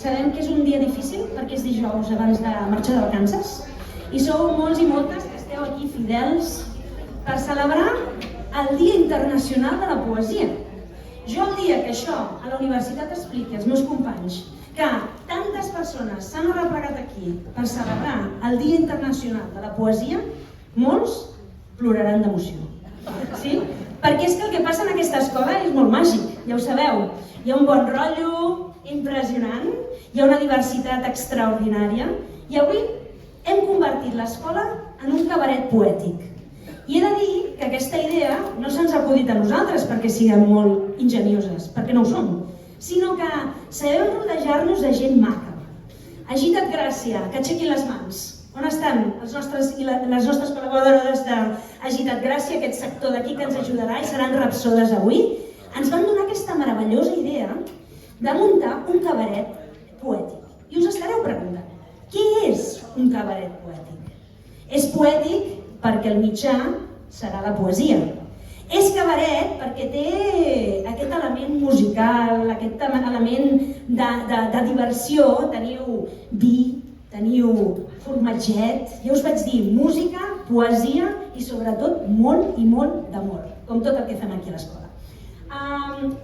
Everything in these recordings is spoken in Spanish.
Sabem que és un dia difícil perquè és dijous abans de marxar de vacances i sou molts i moltes que esteu aquí fidels per celebrar el Dia Internacional de la Poesia. Jo el dia que això a la universitat expliqui als meus companys que tantes persones s'han arreplegat aquí per celebrar el Dia Internacional de la Poesia, molts ploraran d'emoció. Sí? Perquè és que el que passa en aquesta escola és molt màgic, ja ho sabeu. Hi ha un bon rotllo impressionant, hi ha una diversitat extraordinària i avui hem convertit l'escola en un cabaret poètic. I he de dir que aquesta idea no se'ns ha acudit a nosaltres perquè siguem molt ingenioses, perquè no ho som, sinó que sabem rodejar-nos de gent maca. Agita't Gràcia, que aixequin les mans. On estan les nostres col·laboradores d'Agita't Gràcia, aquest sector d'aquí que ens ajudarà i seran rapsodes avui? Ens van donar aquesta meravellosa idea de muntar un cabaret poètic. I us estareu preguntant, què és un cabaret poètic? És poètic perquè el mitjà serà la poesia. És cabaret perquè té aquest element musical, aquest element de diversió. Teniu vi, teniu formatget, ja us vaig dir, música, poesia i sobretot molt i molt d'amor, com tot el que fem aquí a l'escola.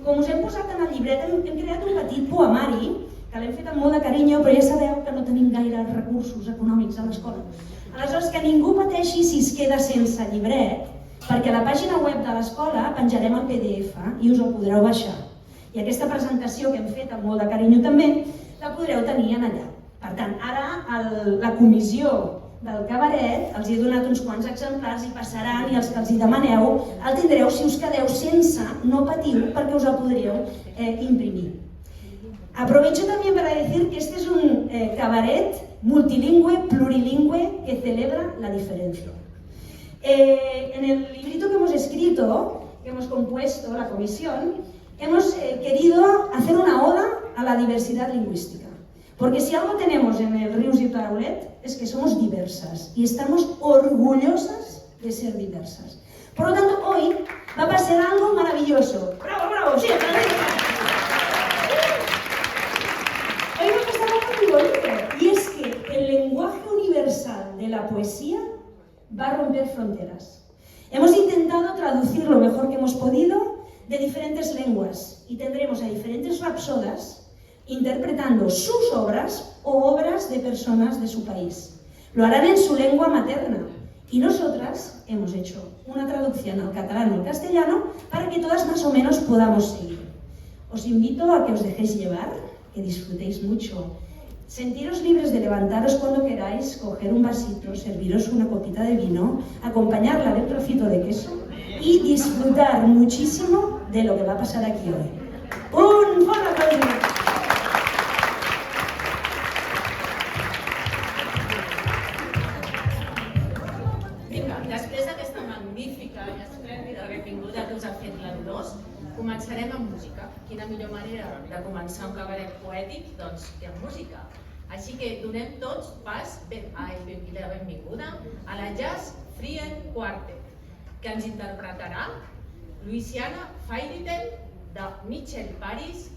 Com us hem posat en el llibret, hem creat un petit poemari que l'hem fet amb molt de carinyo, però ja sabeu que no tenim gaire recursos econòmics a l'escola. Aleshores, que ningú pateixi si es queda sense llibret, perquè a la pàgina web de l'escola penjarem el PDF i us el podreu baixar. I aquesta presentació que hem fet amb molt de carinyo també, la podreu tenir allà. Per tant, ara la comissió del cabaret els he donat uns quants exemplars i passaran i els que els hi demaneu el tindreu. Si us quedeu sense, no patiu perquè us el podríeu imprimir. Aprovecho también para decir que este es un cabaret multilingüe, plurilingüe, que celebra la diferencia. En el librito que hemos escrito, que hemos compuesto, la comisión, hemos querido hacer una oda a la diversidad lingüística. Porque si algo tenemos en el Rius i Taraulet es que somos diversas y estamos orgullosas de ser diversas. Por lo tanto, hoy va a pasar algo maravilloso. ¡Bravo, bravo! ¡Sí, aplausos! Hoy va a pasar algo muy bonito y es que el lenguaje universal de la poesía va a romper fronteras. Hemos intentado traducir lo mejor que hemos podido de diferentes lenguas y tendremos a diferentes rapsodas interpretando sus obras o obras de personas de su país. Lo harán en su lengua materna y nosotras hemos hecho una traducción al catalán o al castellano para que todas más o menos podamos seguir. Os invito a que os dejéis llevar, que disfrutéis mucho. Sentiros libres de levantaros cuando queráis, coger un vasito, serviros una copita de vino, acompañarla de un trocito de queso y disfrutar muchísimo de lo que va a pasar aquí hoy. ¡Un fuerte aplauso! Després d'aquesta magnífica i esplèndida benvinguda que us ha fet l'Andós, començarem amb música. Quina millor manera de començar un cabaret poètic? Doncs que amb música. Així que donem tots pas i la benvinguda a la Jazz Frien Quartet, que ens interpretarà Louisiana Fairytale de Mitchell Paris,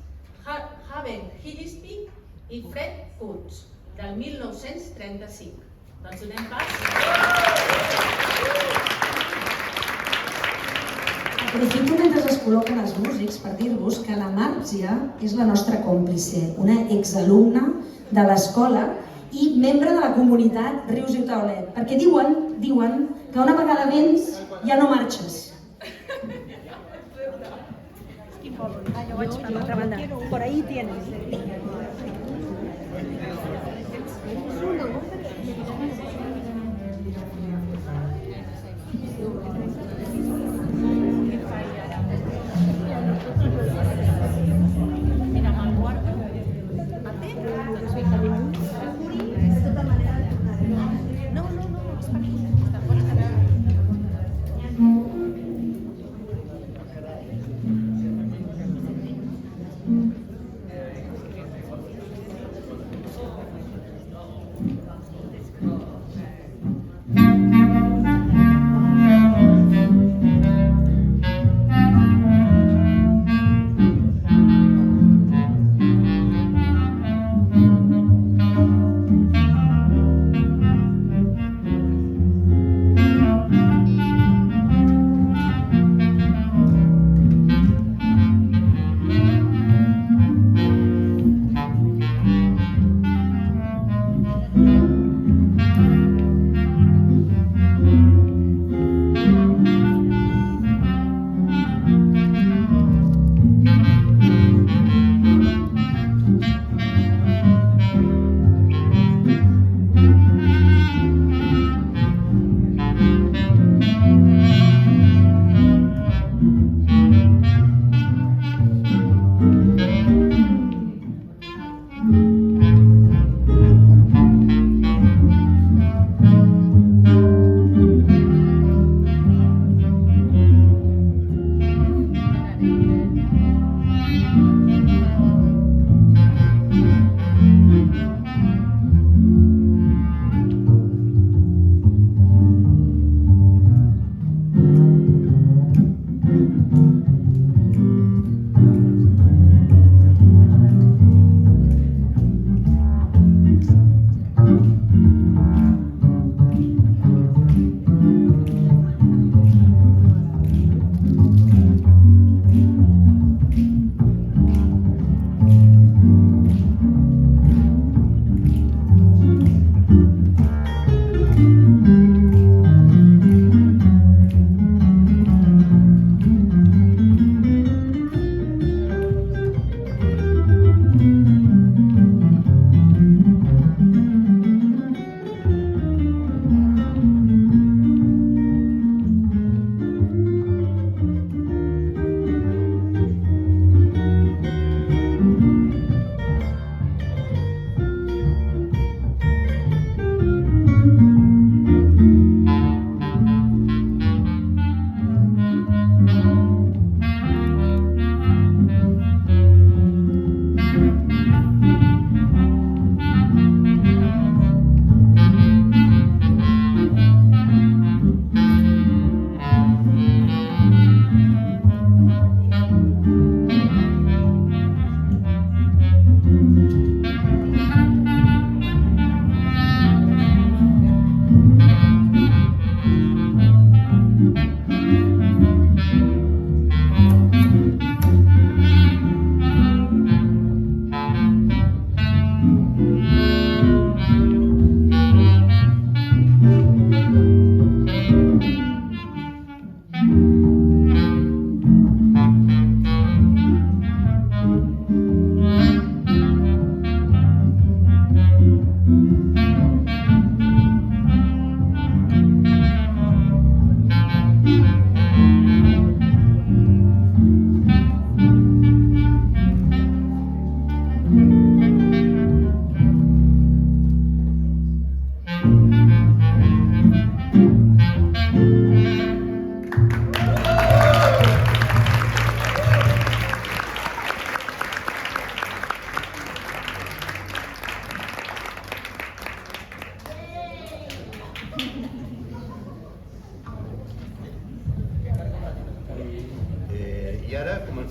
Haven Gillespie i Fred Coates, del 1935. Doncs donem pas. Aprofito mentre es col·loquen els músics per dir-vos que la Màrcia és la nostra còmplice, una exalumna de l'escola i membre de la comunitat Rius i Taulet, perquè diuen que una vegada vens ja no marxes. Yo voy a la otra banda. Por ahí tienes.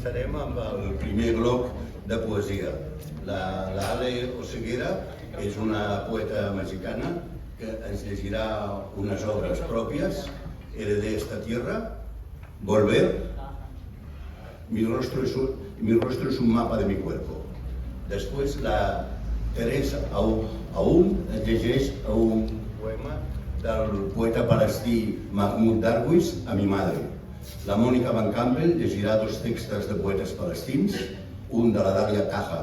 Començarem amb el primer bloc de poesia. l'Ale Oseguera és una poeta mexicana que ens llegirà unes obres pròpies. Heredé esta tierra, Volver, mi rostro es un mapa de mi cuerpo. Després la Teresa Aoun llegeix un poema del poeta palestí Mahmoud Darwish, A mi madre. La Mònica Van Campbell llegirà dos textos de poetes palestins, un de la Dàlia Taha,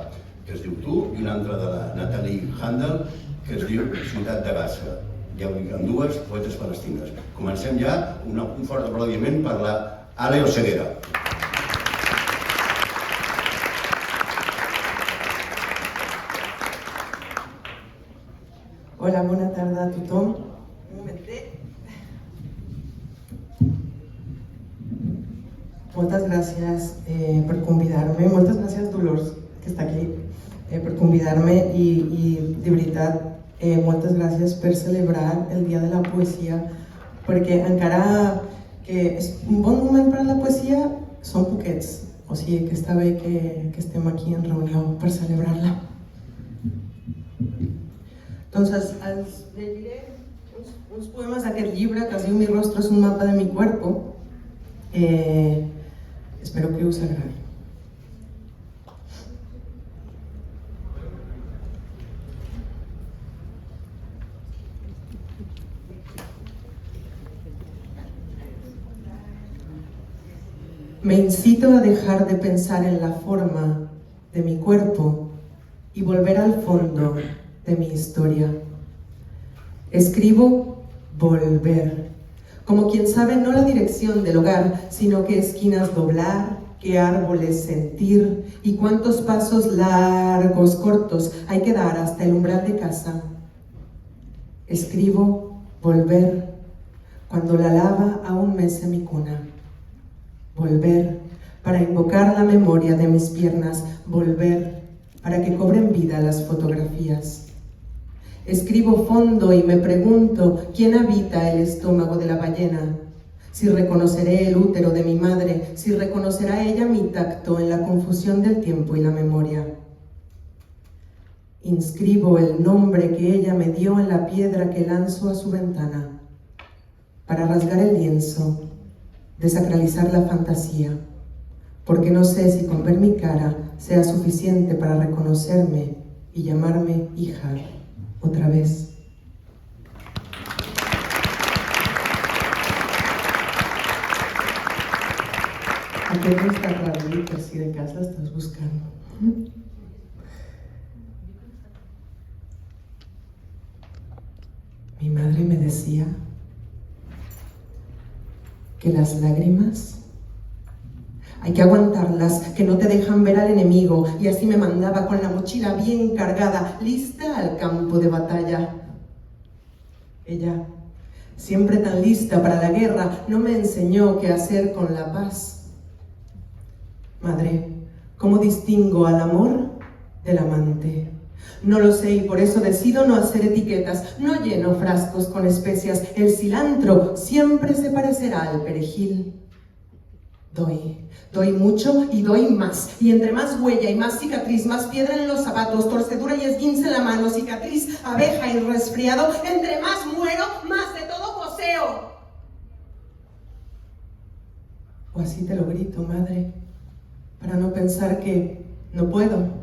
que es diu Tu, i un altre de la Natalie Handel, que es diu Ciutat de Gaza. Ja ho dic, amb dues poetes palestines. Comencem ja, un fort aplaudiment per la Ale Oseguera. Hola, bona tarda a tothom. Un momentet. Moltes gràcies per convidar-me. Moltes gràcies, Dolors, que està aquí, per convidar-me i de veritat, moltes gràcies per celebrar el Dia de la Poesia, perquè encara que és un bon moment per a la poesia, són poquets. O sigui que està bé que estem aquí en reunió per celebrar-la. Doncs els llegiré uns poemes d'aquest llibre que es diu Mi rostro es un mapa de mi cuerpo. Espero que us agradi. Me incito a dejar de pensar en la forma de mi cuerpo y volver al fondo de mi historia. Escribo volver, como quien sabe no la dirección del hogar, sino qué esquinas doblar, qué árboles sentir y cuántos pasos largos, cortos hay que dar hasta el umbral de casa. Escribo volver, cuando la lava aún mece mi cuna. Volver, para invocar la memoria de mis piernas. Volver, para que cobren vida las fotografías. Escribo fondo y me pregunto quién habita el estómago de la ballena, si reconoceré el útero de mi madre, si reconocerá ella mi tacto en la confusión del tiempo y la memoria. Inscribo el nombre que ella me dio en la piedra que lanzo a su ventana, para rasgar el lienzo, desacralizar la fantasía, porque no sé si con ver mi cara sea suficiente para reconocerme y llamarme hija. Otra vez. Aquest no està traduït, per si de cas l'estàs buscant. Mi madre me decía que las lágrimas hay que aguantarlas, que no te dejan ver al enemigo, y así me mandaba con la mochila bien cargada, lista al campo de batalla. Ella, siempre tan lista para la guerra, no me enseñó qué hacer con la paz. Madre, ¿cómo distingo al amor del amante? No lo sé y por eso decido no hacer etiquetas, no lleno frascos con especias. El cilantro siempre se parecerá al perejil. Doy mucho y doy más, y entre más huella y más cicatriz, más piedra en los zapatos, torcedura y esguince en la mano, cicatriz, abeja y resfriado, entre más muero, más de todo poseo. O así te lo grito, madre, para no pensar que no puedo.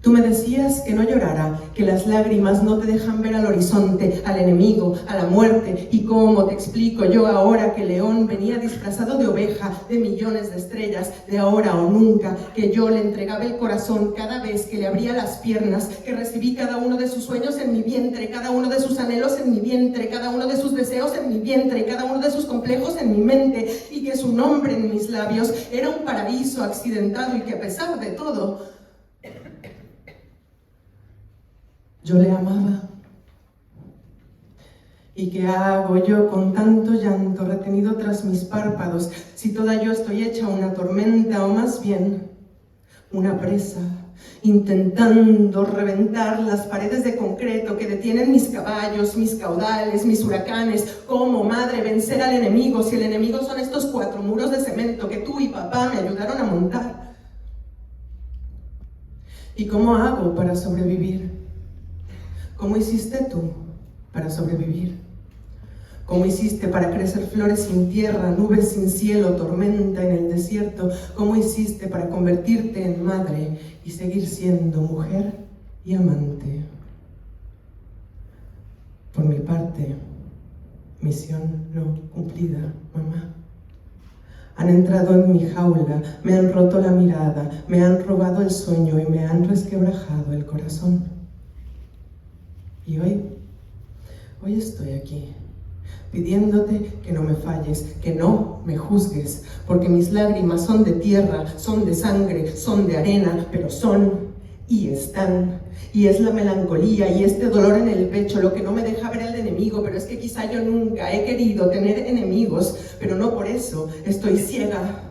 Tú me decías que no llorara, que las lágrimas no te dejan ver al horizonte, al enemigo, a la muerte. ¿Y cómo te explico yo ahora que León venía disfrazado de oveja, de millones de estrellas, de ahora o nunca, que yo le entregaba el corazón cada vez que le abría las piernas, que recibí cada uno de sus sueños en mi vientre, cada uno de sus anhelos en mi vientre, cada uno de sus deseos en mi vientre, cada uno de sus complejos en mi mente, y que su nombre en mis labios era un paraíso accidentado y que a pesar de todo, yo le amaba. ¿Y qué hago yo con tanto llanto retenido tras mis párpados, si toda yo estoy hecha una tormenta o más bien una presa intentando reventar las paredes de concreto que detienen mis caballos, mis caudales, mis huracanes. ¿Cómo, madre, vencer al enemigo si el enemigo son estos 4 muros de cemento que tú y papá me ayudaron a montar? ¿Y cómo hago para sobrevivir? ¿Cómo hiciste tú para sobrevivir? ¿Cómo hiciste para crecer flores sin tierra, nubes sin cielo, tormenta en el desierto? ¿Cómo hiciste para convertirte en madre y seguir siendo mujer y amante? Por mi parte, misión no cumplida, mamá. Han entrado en mi jaula, me han roto la mirada, me han robado el sueño y me han resquebrajado el corazón. Y hoy estoy aquí, pidiéndote que no me falles, que no me juzgues, porque mis lágrimas son de tierra, son de sangre, son de arena, pero son y están. Y es la melancolía y este dolor en el pecho lo que no me deja ver al enemigo, pero es que quizá yo nunca he querido tener enemigos, pero no por eso estoy ciega.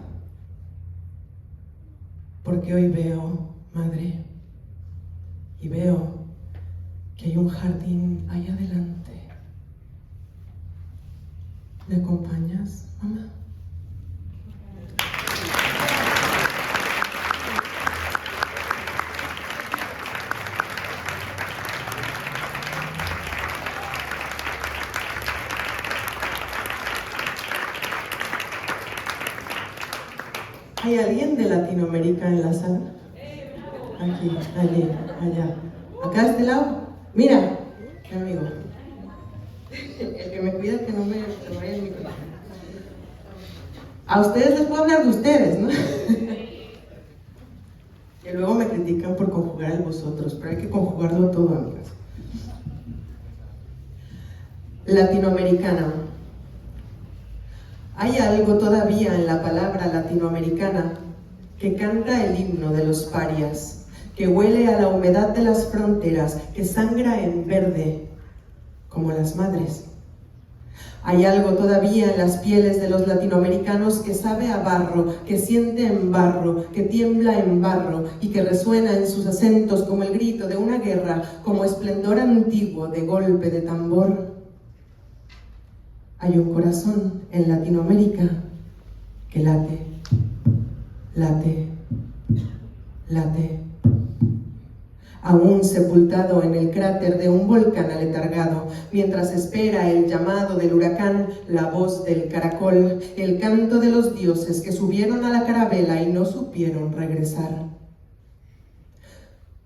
Porque hoy veo, madre, y veo que hay un jardín ahí adelante. ¿Me acompañas, mamá? ¿Hay alguien de Latinoamérica en la sala? Aquí, allí, allá. ¿Acá a este lado? Mira, mi amigo. El que me cuida que no me vaya el micrófono. A ustedes les puedo hablar de ustedes, ¿no? Que luego me critican por conjugar el vosotros, pero hay que conjugarlo todo, amigas. Latinoamericana. Hay algo todavía en la palabra latinoamericana que canta el himno de los parias, que huele a la humedad de las fronteras, que sangra en verde como las madres. Hay algo todavía en las pieles de los latinoamericanos que sabe a barro, que siente en barro, que tiembla en barro y que resuena en sus acentos como el grito de una guerra, como esplendor antiguo de golpe de tambor. Hay un corazón en Latinoamérica que late, late, late. Aún sepultado en el cráter de un volcán aletargado, mientras espera el llamado del huracán, la voz del caracol, el canto de los dioses que subieron a la carabela y no supieron regresar.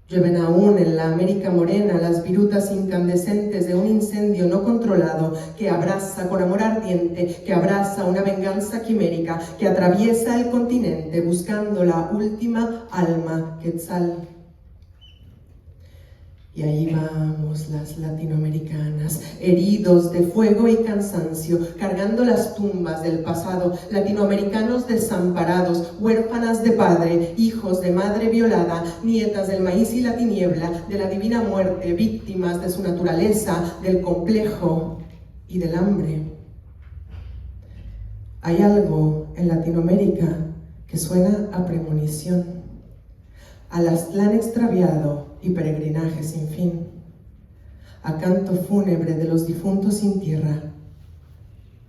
Llueven aún en la América morena las virutas incandescentes de un incendio no controlado que abraza con amor ardiente, que abraza una venganza quimérica, que atraviesa el continente buscando la última alma quetzal. Y ahí vamos las latinoamericanas, heridos de fuego y cansancio, cargando las tumbas del pasado, latinoamericanos desamparados, huérfanas de padre, hijos de madre violada, nietas del maíz y la tiniebla, de la divina muerte, víctimas de su naturaleza, del complejo y del hambre. Hay algo en Latinoamérica que suena a premonición, al Aztlán extraviado y peregrinaje sin fin, a canto fúnebre de los difuntos sin tierra,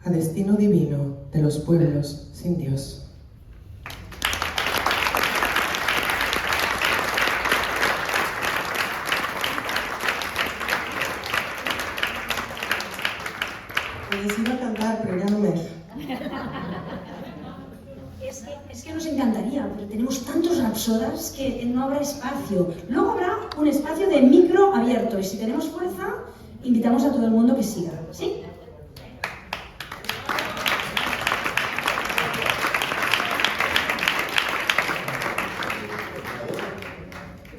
a destino divino de los pueblos sin Dios. Les iba a cantar, pero ya no me deja. Es que nos encantaría, pero tenemos tantos rapsodas que no habrá espacio. Luego habrá un espacio de micro abierto y si tenemos fuerza, invitamos a todo el mundo que siga, ¿sí?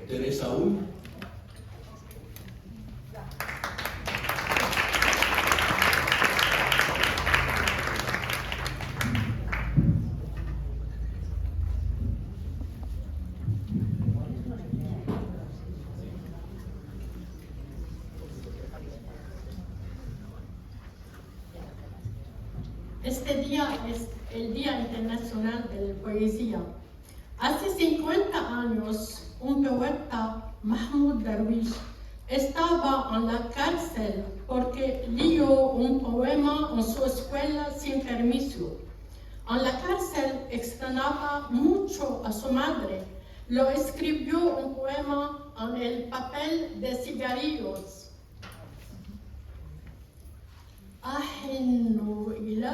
¿Tenés aún? Este día es el Día Internacional de la Poesía. Hace 50 años un poeta, Mahmoud Darwish, estaba en la cárcel porque leyó un poema en su escuela sin permiso. En la cárcel extrañaba mucho a su madre. Lo escribió un poema en el papel de cigarrillos. أحن إلى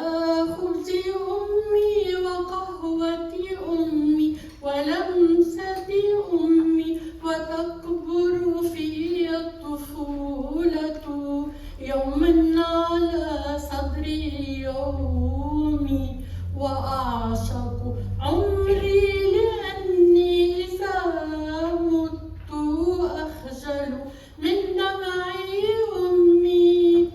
خبز أمي وقهوة أمي ولمسة أمي وتكبر في الطفولة يوما على صدري يومي وأعشق عمري لأني إذا مت أخجل من دمعي أمي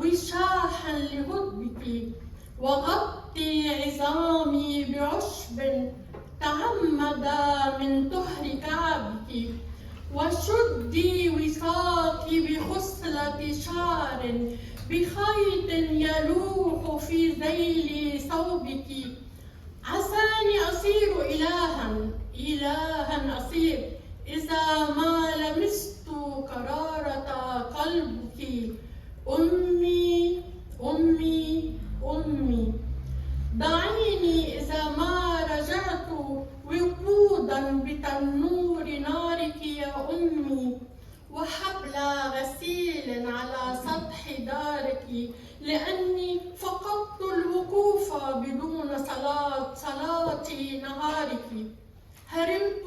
وشاحا لهدبك وغطي عظامي بعشب تعمد من طهر كعبك وشدي وثاقي بخصلة شعر بخيط يلوح في ذيل ثوبك عساني أصير إلها أصير إذا ما لمست قرارة قلبك أمي أمي أمي دعيني إذا ما رجعت وقودا بتنور نارك يا أمي وحبل غسيل على سطح دارك لأني فقدت الوقوف بدون صلاة نهارك هرمت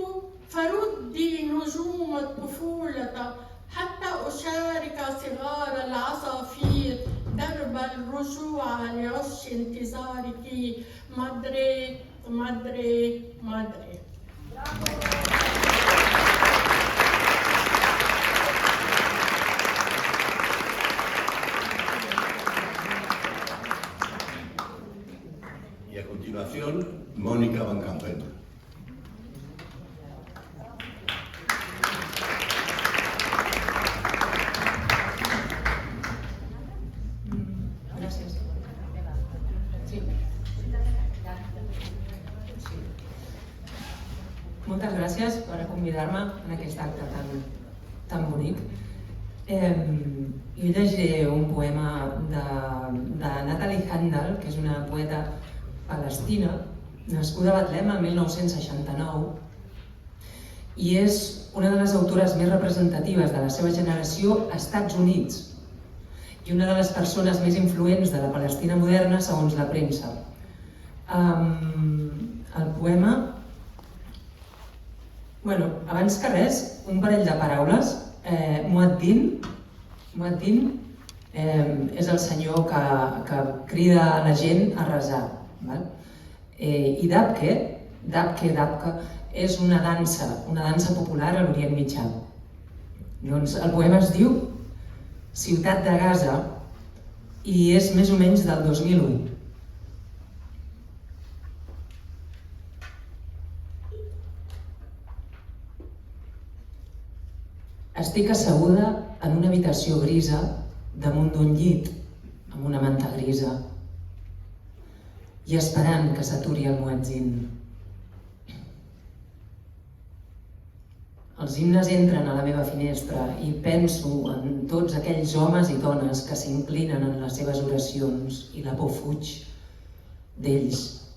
فردي نجوم الطفولة حتى أشارك صغار العصافير درب الرجوع لعش انتظارك مدري مدري مدري. Y a continuación, Mónica Van Campen. Moltes gràcies per convidar-me en aquest acte tan bonic. Jo llegiré un poema de Natalie Handel, que és una poeta palestina, nascuda a Betlem el 1969, i és una de les autores més representatives de la seva generació als Estats Units i una de les persones més influents de la Palestina moderna segons la premsa. El poema... Abans que res, un parell de paraules. Muaddin és el senyor que crida a la gent a resar. I Dabke és una dansa popular a l'Orient Mitjà. El poema es diu Ciutat de Gaza i és més o menys del 2001. Estic asseguda en una habitació grisa damunt d'un llit amb una manta grisa i esperant que s'aturi el muetzin. Els himnes entren a la meva finestra i penso en tots aquells homes i dones que s'inclinen en les seves oracions i la por fuig d'ells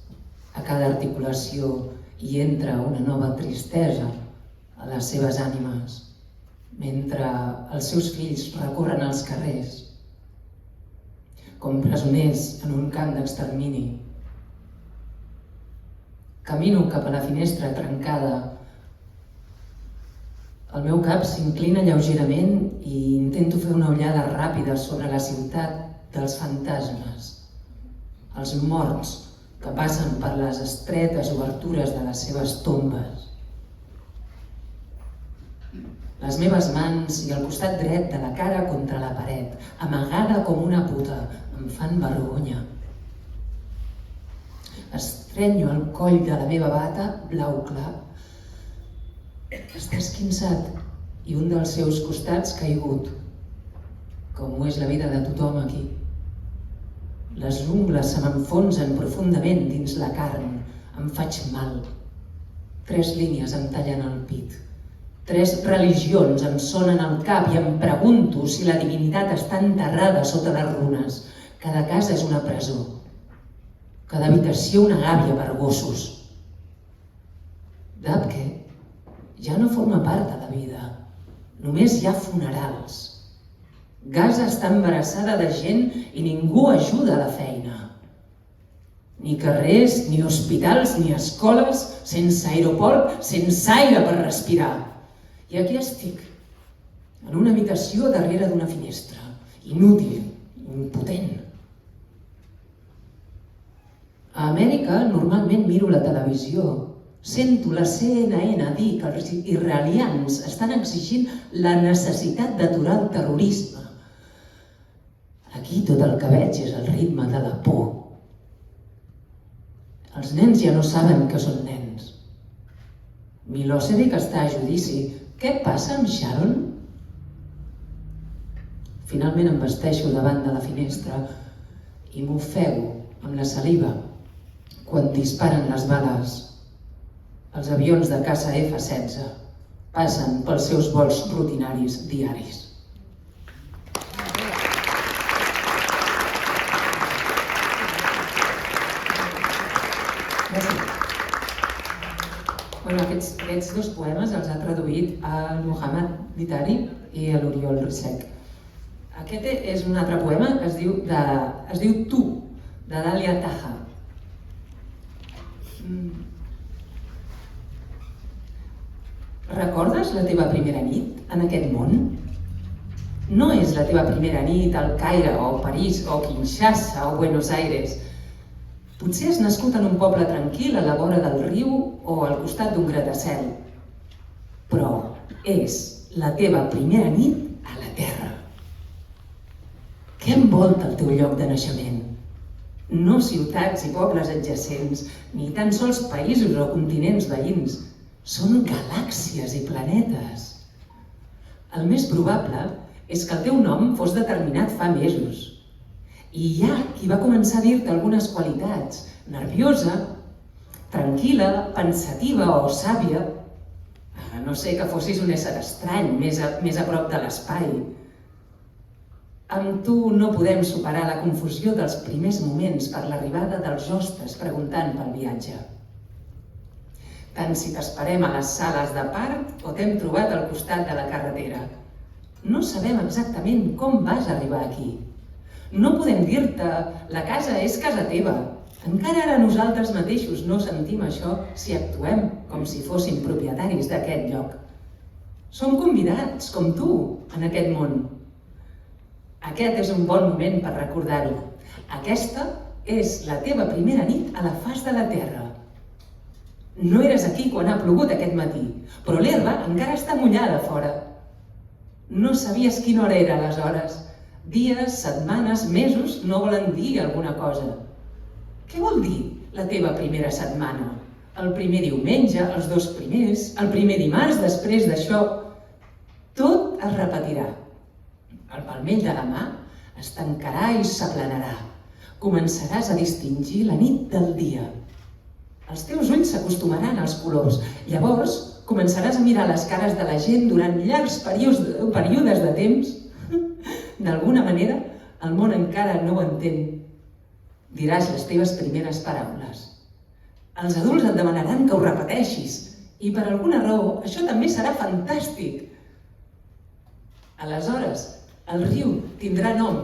a cada articulació i entra una nova tristesa a les seves ànimes mentre els seus fills recorren els carrers com presoners en un camp d'extermini. Camino cap a la finestra trencada. El meu cap s'inclina lleugerament i intento fer una ullada ràpida sobre la ciutat dels fantasmes, els morts que passen per les estretes obertures de les seves tombes. Les meves mans i el costat dret de la cara contra la paret, amagada com una puta, em fan vergonya. Estrenyo el coll de la meva bata blau clar. Està esquinçat i un dels seus costats caigut, com ho és la vida de tothom aquí. Les ungles se m'enfonsen profundament dins la carn, em faig mal. 3 línies em tallen el pit. 3 religions em sonen al cap i em pregunto si la divinitat està enterrada sota les runes. Cada casa és una presó. Cada habitació una gàbia per gossos. Dabke ja no forma part de la vida. Només hi ha funerals. Gaza està embarassada de gent i ningú ajuda a la feina. Ni carrers, ni hospitals, ni escoles, sense aeroport, sense aire per respirar. I aquí estic, en una habitació darrere d'una finestra, inútil, impotent. A Amèrica normalment miro la televisió, sento la CNN dir que els israelians estan exigint la necessitat d'aturar el terrorisme. Aquí tot el que veig és el ritme de la por. Els nens ja no saben que són nens. Milosevic està a judici. Què passa amb Sharon? Finalment em vesteixo davant de la finestra i m'ofego amb la saliva quan disparen les bales. Els avions de caça F-16 passen pels seus vols rutinaris diaris. Aquests 2 poemes els ha traduït el Mohamed Ditari i l'Oriol Rissec. Aquest és un altre poema que es diu Tu, de Dalia Taha. Recordes la teva primera nit en aquest món? No és la teva primera nit al Caire o París o Kinshasa o Buenos Aires. Potser has nascut en un poble tranquil a la vora del riu o al costat d'un gratacel. Però és la teva primera nit a la Terra. Què envolta el teu lloc de naixement? No ciutats i pobles adjacents, ni tan sols països o continents veïns. Són galàxies i planetes. El més probable és que el teu nom fos determinat fa mesos. I hi ha qui va començar a dir-te algunes qualitats, nerviosa, tranquil·la, pensativa o sàvia. No sé que fossis un ésser estrany, més a prop de l'espai. Amb tu no podem superar la confusió dels primers moments per l'arribada dels hostes preguntant pel viatge. Tant si t'esperem a les sales de part o t'hem trobat al costat de la carretera. No sabem exactament com vas arribar aquí. No podem dir-te, la casa és casa teva. Encara ara nosaltres mateixos no sentim això si actuem com si fóssim propietaris d'aquest lloc. Som convidats, com tu, en aquest món. Aquest és un bon moment per recordar-ho. Aquesta és la teva primera nit a la faç de la Terra. No eres aquí quan ha plogut aquest matí, però l'herba encara està mullada fora. No sabies quina hora era aleshores. Dies, setmanes, mesos no volen dir alguna cosa. Què vol dir la teva primera setmana? El primer diumenge, els 2 primers, el primer dimarts després d'això? Tot es repetirà. El palmell de la mà es tancarà i s'aplanarà. Començaràs a distingir la nit del dia. Els teus ulls s'acostumaran als colors. Llavors començaràs a mirar les cares de la gent durant llargs períodes de temps. D'alguna manera, el món encara no ho entén. Diràs les teves primeres paraules. Els adults et demanaran que ho repeteixis i per alguna raó això també serà fantàstic. Aleshores, el riu tindrà nom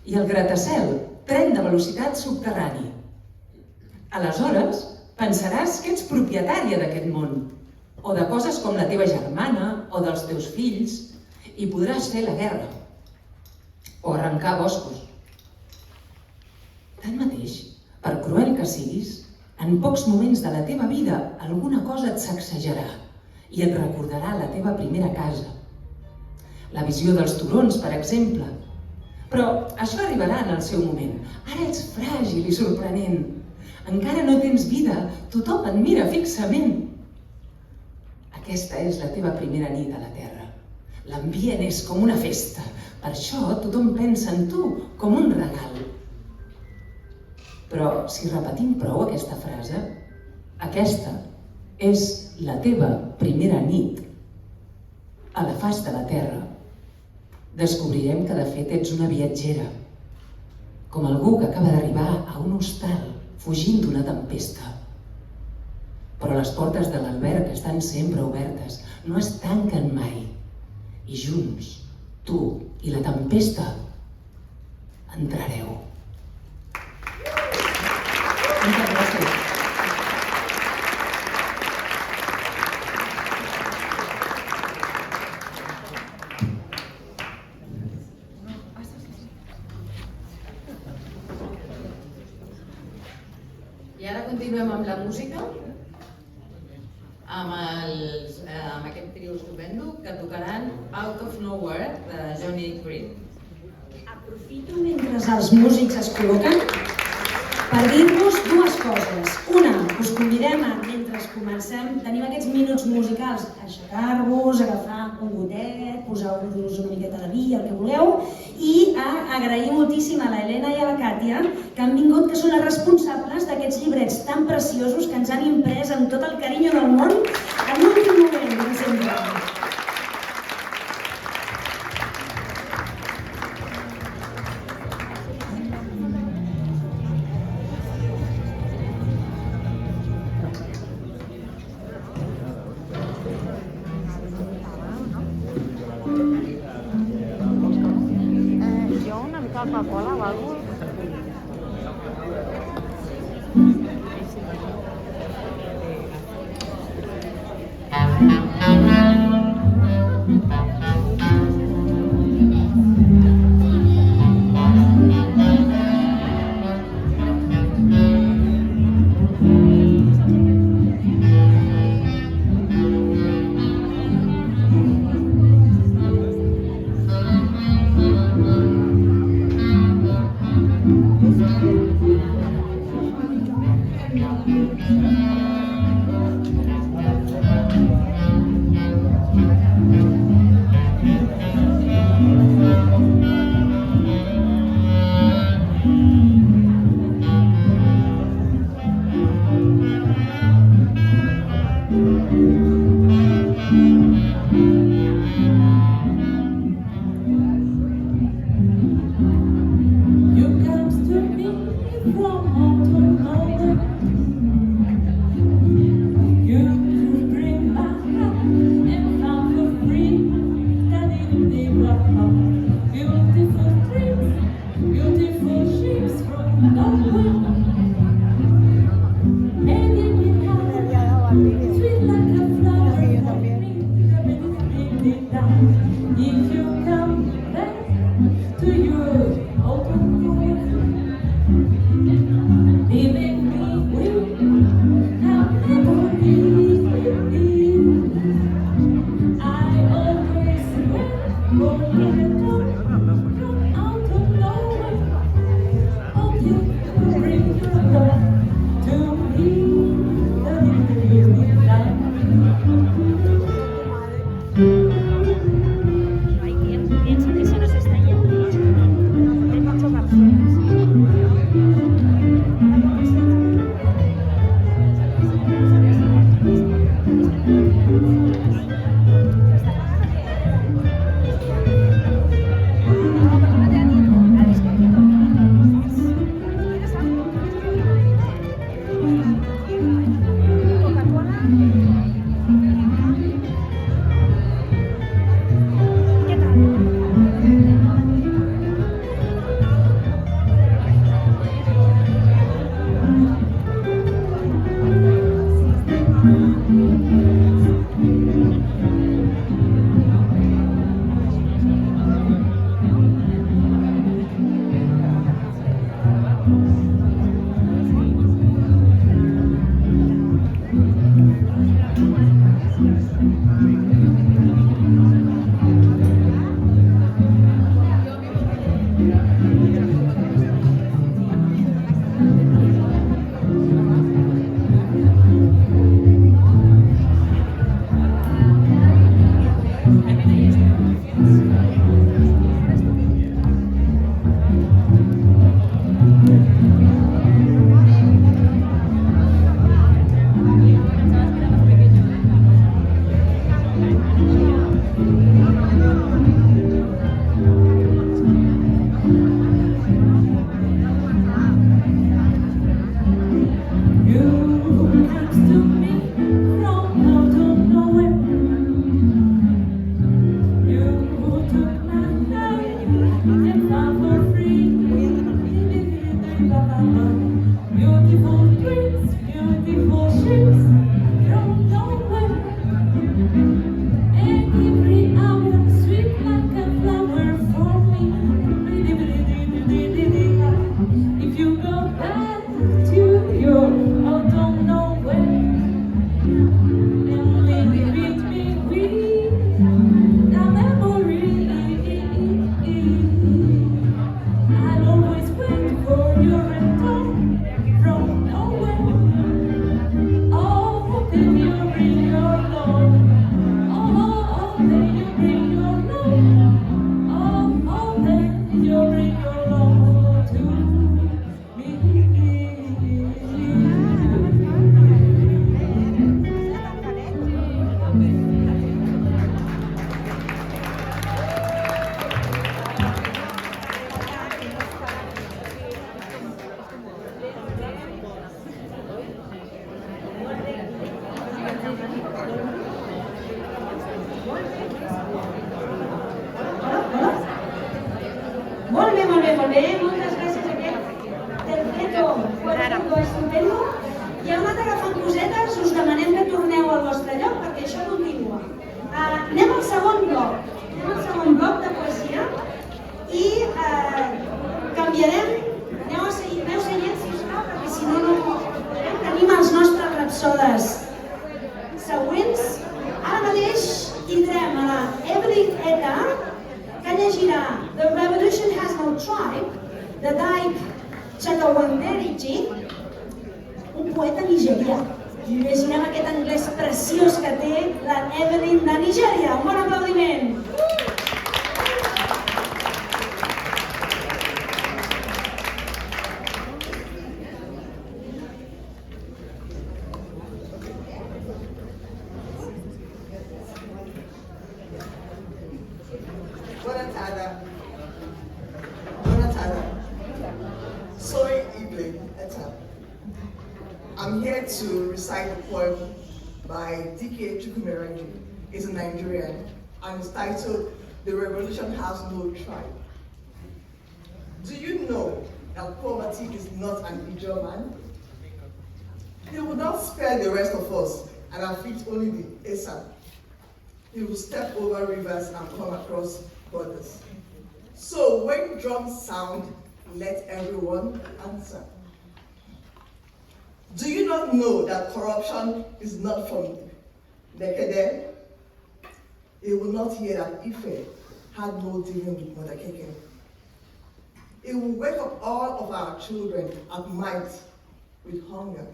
i el gratacel tren de velocitat subterrani. Aleshores, pensaràs que ets propietària d'aquest món o de coses com la teva germana o dels teus fills i podràs fer la guerra o arrencar boscos. Tanmateix, per cruel que siguis, en pocs moments de la teva vida alguna cosa et sacsejarà i et recordarà la teva primera casa. La visió dels turons, per exemple. Però això arribarà en el seu moment. Ara ets fràgil i sorprenent. Encara no tens vida, tothom et mira fixament. Aquesta és la teva primera nit a la Terra. L'ambient és com una festa. Per això tothom pensa en tu com un regal. Però si repetim prou aquesta frase, aquesta és la teva primera nit a la faç de la Terra. Descobrirem que de fet ets una viatgera, com algú que acaba d'arribar a un hostal fugint d'una tempesta. Però les portes de l'alberg estan sempre obertes, no es tanquen mai. I junts, tu i la tempesta, entrareu. Moltes gràcies. I ara continuem amb la música, amb aquest trio estupendo que tocaran Out of Nowhere de Johnny Green. Aprofito mentre els músics es col·loquen per dir-vos dues coses. Una, us convidem a, mentre comencem, tenim aquests minuts musicals, a aixecar-vos, agafar un gotet, posar-vos una miqueta de vi, el que vulgueu, i a agrair moltíssim a la Helena i a la Càtia que han vingut, que són les responsables d'aquests llibrets tan preciosos que ens han imprès amb tot el carinyo del món en l'últim moment de sempre. Coca-Cola o algo? Out of nowhere, Beautiful dreams, beautiful ships from nowhere. And every hour sweet like a flower for me. If you go back to your don't know where, and leave me with the memory. I'll always wait for your return from nowhere. Oh, then you bring your love. Oh, then you bring your love. Oh, then you bring your love to me. Molt bé, moltes gràcies a aquest perfecto, estupendo. I heu anat agafant cosetes, us demanem que torneu al vostre lloc perquè això continua. Anem al segon bloc de poesia i canviarem, aneu seient, sisplau, perquè si no, no podrem. Tenim els nostres rapsodes següents. Ara mateix tindrem a la Evelyn Eta, que llegirà The Revolution Has No Tribe, de Dike Chakawanderiji, un poeta nigerià. Imaginem aquest anglès preciós que té la Evelyn de Nigèria. Un bon aplaudiment! Soy Evelyn Eta. I'm here to recite a poem by D.K. Chukwumerenji. He's a Nigerian and it's titled The Revolution Has No Tribe. Do you know that poverty is not an Ijaw man? He will not spare the rest of us and afflict only the Esa. He will step over rivers and come across borders. So when drums sound, let everyone answer. Do you not know that corruption is not from Nekede? He will not hear that Ife had no dealing with Modakeke. It will wake up all of our children at night with hunger.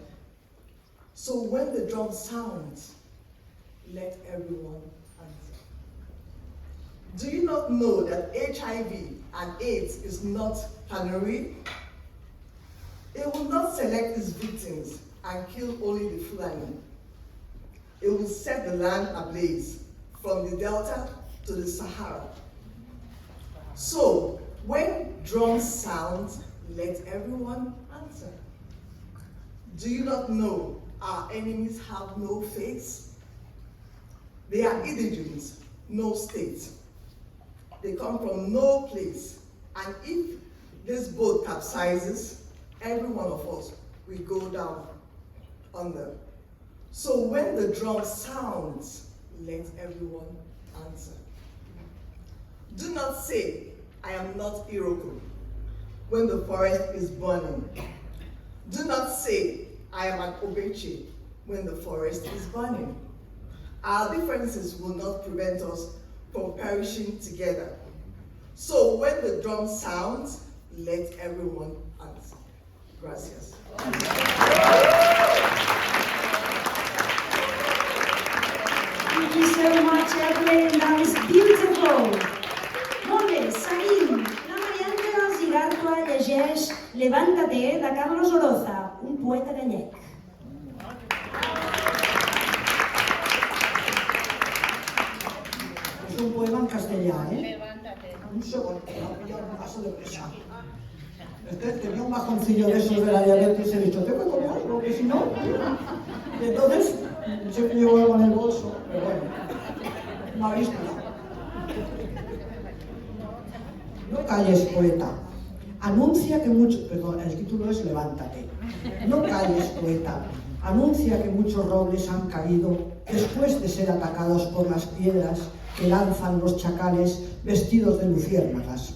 So when the drum sounds, let everyone answer. Do you not know that HIV and AIDS is not Canary? It will not select its victims and kill only the Fulani. It will set the land ablaze from the Delta to the Sahara. So, when drums sound, let everyone answer. Do you not know our enemies have no face? They are indigenous, no state. They come from no place. And if this boat capsizes, every one of us will go down under. So when the drum sounds, let everyone answer. Do not say, I am not Iroko, when the forest is burning. Do not say, I am an Obeche, when the forest is burning. Our differences will not prevent us from perishing together. So when the drum sounds, let everyone answer. Gracias. Thank you so much, Evelyn. That was beautiful. Molt bé, seguim. La Maria Àngela Zigartua llegeix Levántate, de Carlos Oroza, un poeta gallec. Es un poema en castellà, ¿eh? Un segundo, un paso de presa. Tenía un bajoncillo de esos de la diabetes y he dicho, tengo que comer algo, que si no... Y entonces, siempre llevo algo en el bolso, pero bueno, no habéis nada. No calles, poeta. Anuncia que muchos... Perdón, el título es Levántate. No calles, poeta. Anuncia que muchos robles han caído después de ser atacados por las piedras que lanzan los chacales vestidos de luciérnagas.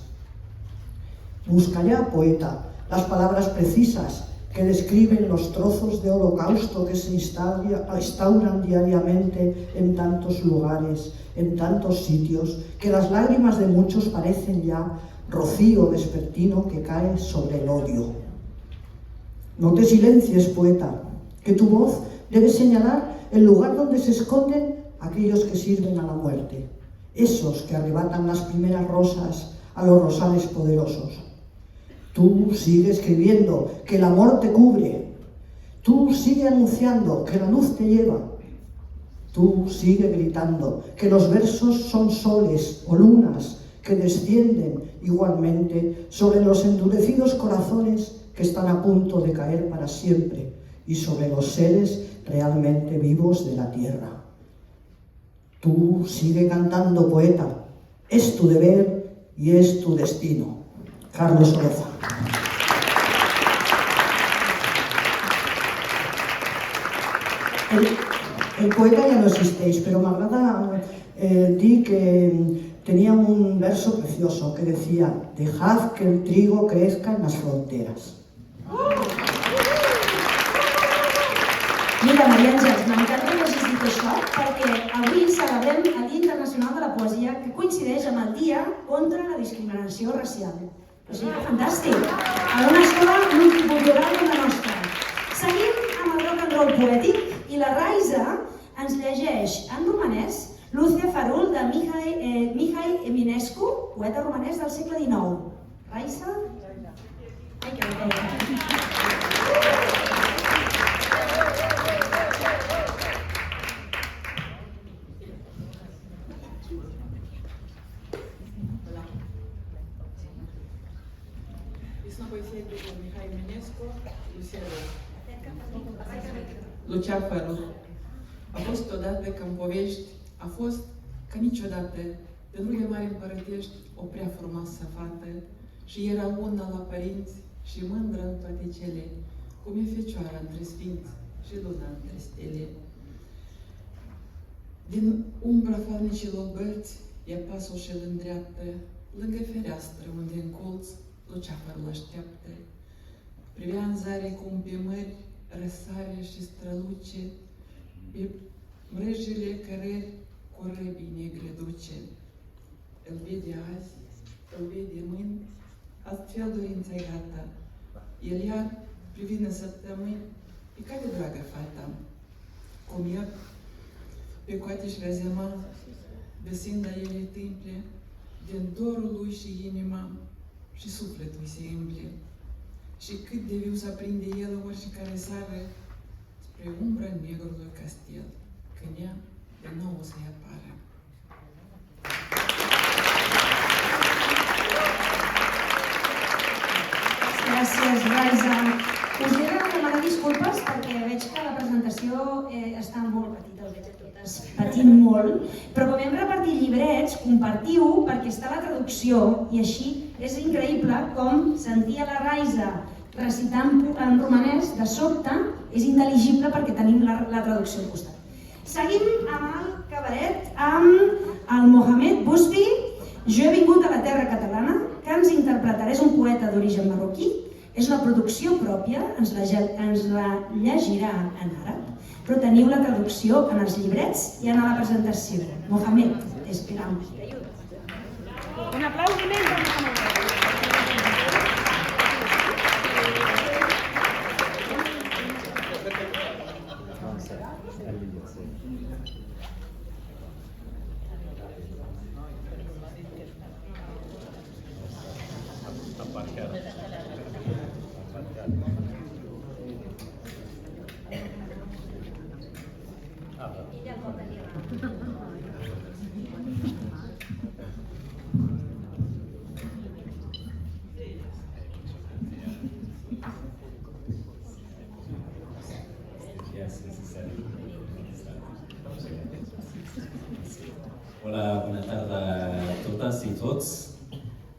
Busca ya, poeta, las palabras precisas que describen los trozos de holocausto que se instauran diariamente en tantos lugares, en tantos sitios, que las lágrimas de muchos parecen ya rocío vespertino que cae sobre el odio. No te silencies, poeta, que tu voz debe señalar el lugar donde se esconden aquellos que sirven a la muerte, esos que arrebatan las primeras rosas a los rosales poderosos. Tú sigue escribiendo que el amor te cubre. Tú sigue anunciando que la luz te lleva. Tú sigue gritando que los versos son soles o lunas que descienden igualmente sobre los endurecidos corazones que están a punto de caer para siempre y sobre los seres realmente vivos de la tierra. Tú sigue cantando, poeta. Es tu deber y es tu destino. Carlos Oroza. El poeta ya no existeix, però m'agrada dir que tenía un verso precioso que decía: dejad que el trigo crezca en las fronteras. Mira, Maria Àngels, m'encanta que hagis dit això perquè avui celebrem el Dia Internacional de la Poesia, que coincideix amb el Dia contra la Discriminació Racial. O sigui que fantàstic! A una escola multicultural com la nostra. Seguim amb el rock and roll poètic i la Raiza ens llegeix en romanès Lucia Farul de Mihai Eminescu, poeta romanès del segle XIX. Raiza? Ai, que bé. Mihai Eminescu, Lucia Farul. A fost odată ca în povești, a fost ca niciodată, pe râurile mari împărătești, o prea frumoasă fată, și era una la părinți și mândră în toate cele, cum e fecioara între sfinți și luna între stele. Din umbra falnicilor bărți, ea pasul și-l îndreaptă, lângă fereastră, unde în colț Lucia Farul așteaptă. Privea în zare cum pe mări răsare și străluce, pe mrejele cărări cu răbii negre duce. Îl vede azi, îl vede mâini, astfel dorința-i gata. El iar, privind în săptămâni, e ca de dragă fata. Cum el, pe coate-și rezema, găsind la ele tâmple, din dorul lui și inima, și sufletul se împle. Și cât de viu s-aprinde el oricare seară spre umbra negrului castel, când ea de nou o să-i apară. Gràcies, Raiza. Us he de demanar disculpes perquè veig que la presentació està molt petita, el veig a totes patint molt, però com hem repartit llibrets, compartiu perquè està la traducció i així és increïble com sentir a la Raiza recitant en romanès, de sobte és intel·ligible perquè tenim la traducció al costat. Seguim amb el cabaret amb el Mohamed Busby, Jo he vingut a la terra catalana, que ens interpretarà, és un poeta d'origen marroquí, és una producció pròpia, ens la llegirà en àrab, però teniu la traducció en els llibrets i en la presentació. Mohamed, t'esperamos. Un aplaudiment per Mohamed. Hola, bona tarda a totes i tots.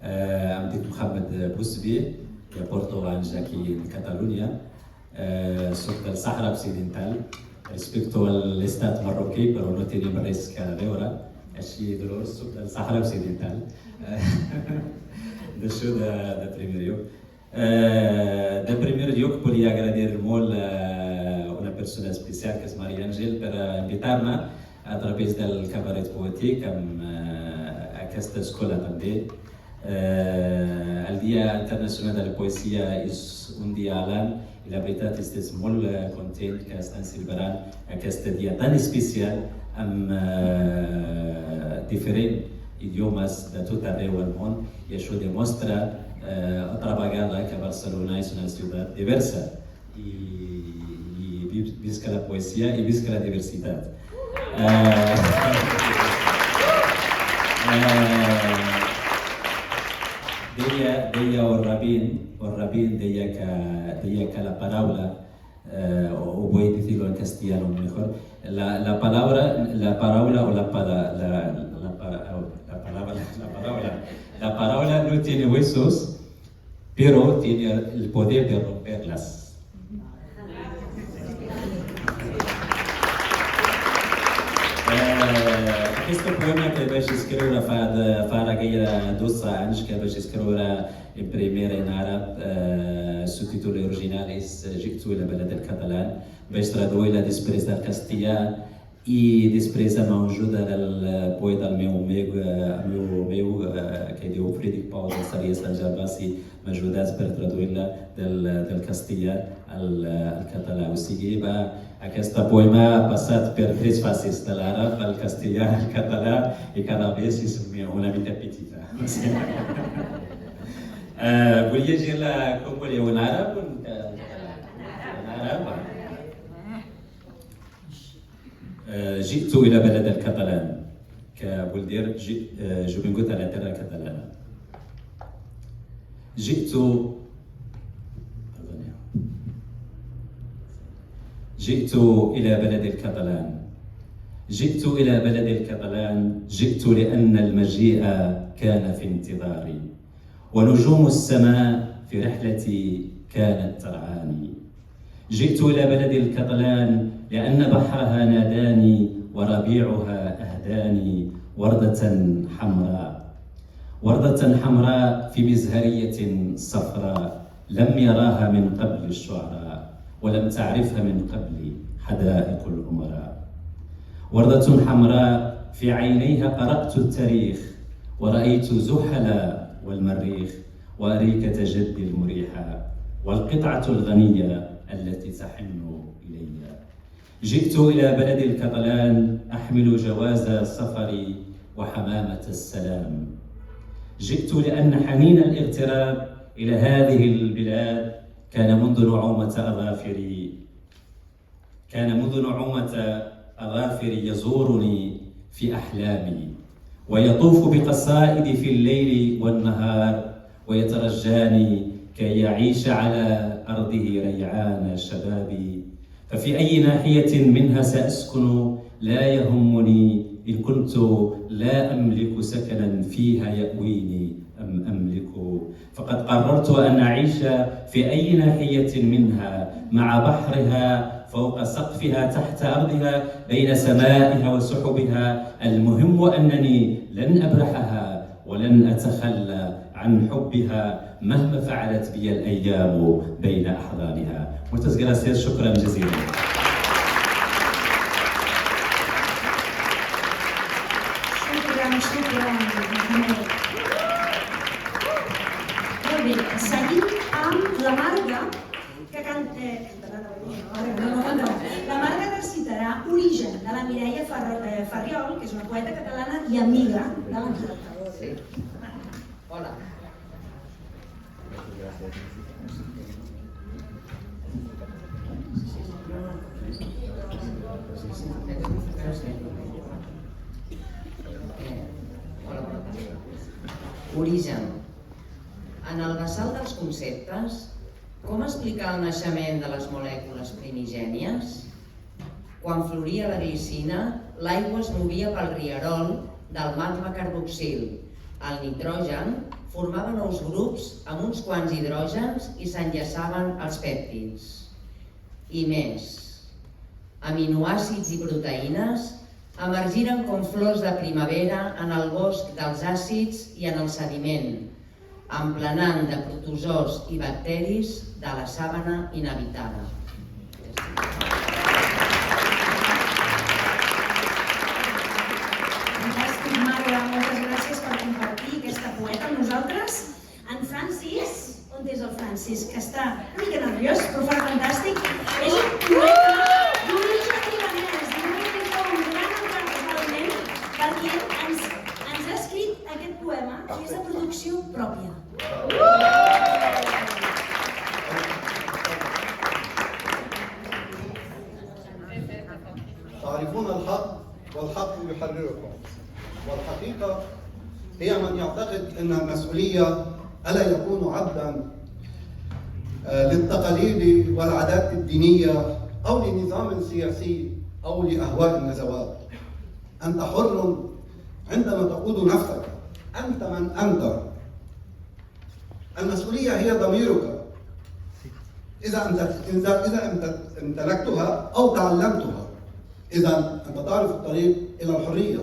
Em em dic Mohamed Bousbi, i porto anys aquí a Catalunya. Soc del Sàhara Occidental, respecto a l'estat marroquí, però no tenim res a veure. Així, Dolors, soc del Sàhara Occidental. D'això de primer lloc. De primer lloc, volia agrair molt a una persona especial, que és Maria Àngel, per invitar-me a través del cabaret poètic amb aquesta escola també. El Dia Internacional de la Poesia és un dia a l'any i la veritat estic molt content que estan celebrant aquest dia tan especial amb diferents idiomes de tot arreu del món i això demostra altra vegada que Barcelona és una ciutat diversa i visca la poesia i visca la diversitat. Deia el rabín deia que la paraula, o voy a decirlo en castellano mejor, la palabra no tiene huesos, pero tiene el poder de romperlas. Aquest poema que vaig escriure fa aquella 12 anys, que vaig escriure en primer en àrab, el títol original és Jictu ila balad al-Catalan, vaig traduir-la després del castellà i després amb l'ajuda del poeta meu que diu Friedrich Paul de Sarias al-Jarbasi m'ha ajudat per traduir-la del castellà al català. O sigui, aquest poema ha passat per 3 fases, de l'àrab, al castellà, al català i cada vegada és una mica petita. Vull llegir-la com voleu, en àrab? En àrab? جئت إلى بلد الكتالان كبول دير جو بنقول على ترى الكتالان جئت إلى بلد الكتالان جئت إلى بلد الكتالان جئت لأن المجيء كان في انتظاري ونجوم السماء في رحلتي كانت ترعاني جئت إلى بلد الكتالان لأن بحرها ناداني وربيعها أهداني وردة حمراء في مزهرية صفراء لم يراها من قبل الشعراء ولم تعرفها من قبل حدائق الأمراء وردة حمراء في عينيها قرأت التاريخ ورأيت زحل والمريخ وأريكة جدي المريحة والقطعة الغنية التي تحن إلي جئت إلى بلد الكتالان أحمل جواز سفري وحمامة السلام جئت لأن حنين الاغتراب إلى هذه البلاد كان منذ نعومة أظافري يزورني في أحلامي ويطوف بقصائدي في الليل والنهار ويترجاني كي يعيش على أرضه ريعان شبابي ففي أي ناحية منها سأسكن لا يهمني إن كنت لا أملك سكنا فيها يأويني أم أملك فقد قررت أن أعيش في أي ناحية منها مع بحرها فوق سقفها تحت أرضها بين سمائها وسحبها المهم أنني لن أبرحها ولن أتخلى عن حبها مهما فعلت بي الأيام بين أحضانها. Muchas gracias, شكرا جزيلا. شكرا. Molt bé, seguim amb la Marga, que canta... La Marga recitarà Origen, de la Mireia Farriol, que és una poeta catalana i amiga de l'Angelita. Sí. Hola. Origen. En el vessal dels conceptes, com explicar el naixement de les molècules primigènies? Quan floria la glicina, l'aigua es movia pel rierol del magma carboxil El nitrogen formava nous grups amb uns quants hidrògens i s'enllaçaven els pèptids. I més, aminoàcids i proteïnes emergiren com flors de primavera en el bosc dels àcids i en el sediment, emplenant de protozoos i bacteris de la sàbana inhabitada. Fantàstic, Marga, moltes gràcies per compartir aquesta poeta amb nosaltres. En Francis, on és el Francis? Que està una mica nerviós, però fa fantàstic. És un poeta d'un objectiu més, un gran encant totalment, perquè ens ha escrit aquest poema que és de producció pròpia. تعرفون الحق والحق يحرركم، والحقيقة هي من يعتقد أن المسؤولية ألا يكون عبدا للتقاليد والعادات الدينية أو لنظام سياسي أو لأهواء النزوات. أنت حر عندما تقود نفسك، أنت من أنت. المسؤولية هي ضميرك، إذا امتلكتها أو تعلمتها، إذا أنت تعرف الطريق إلى الحرية.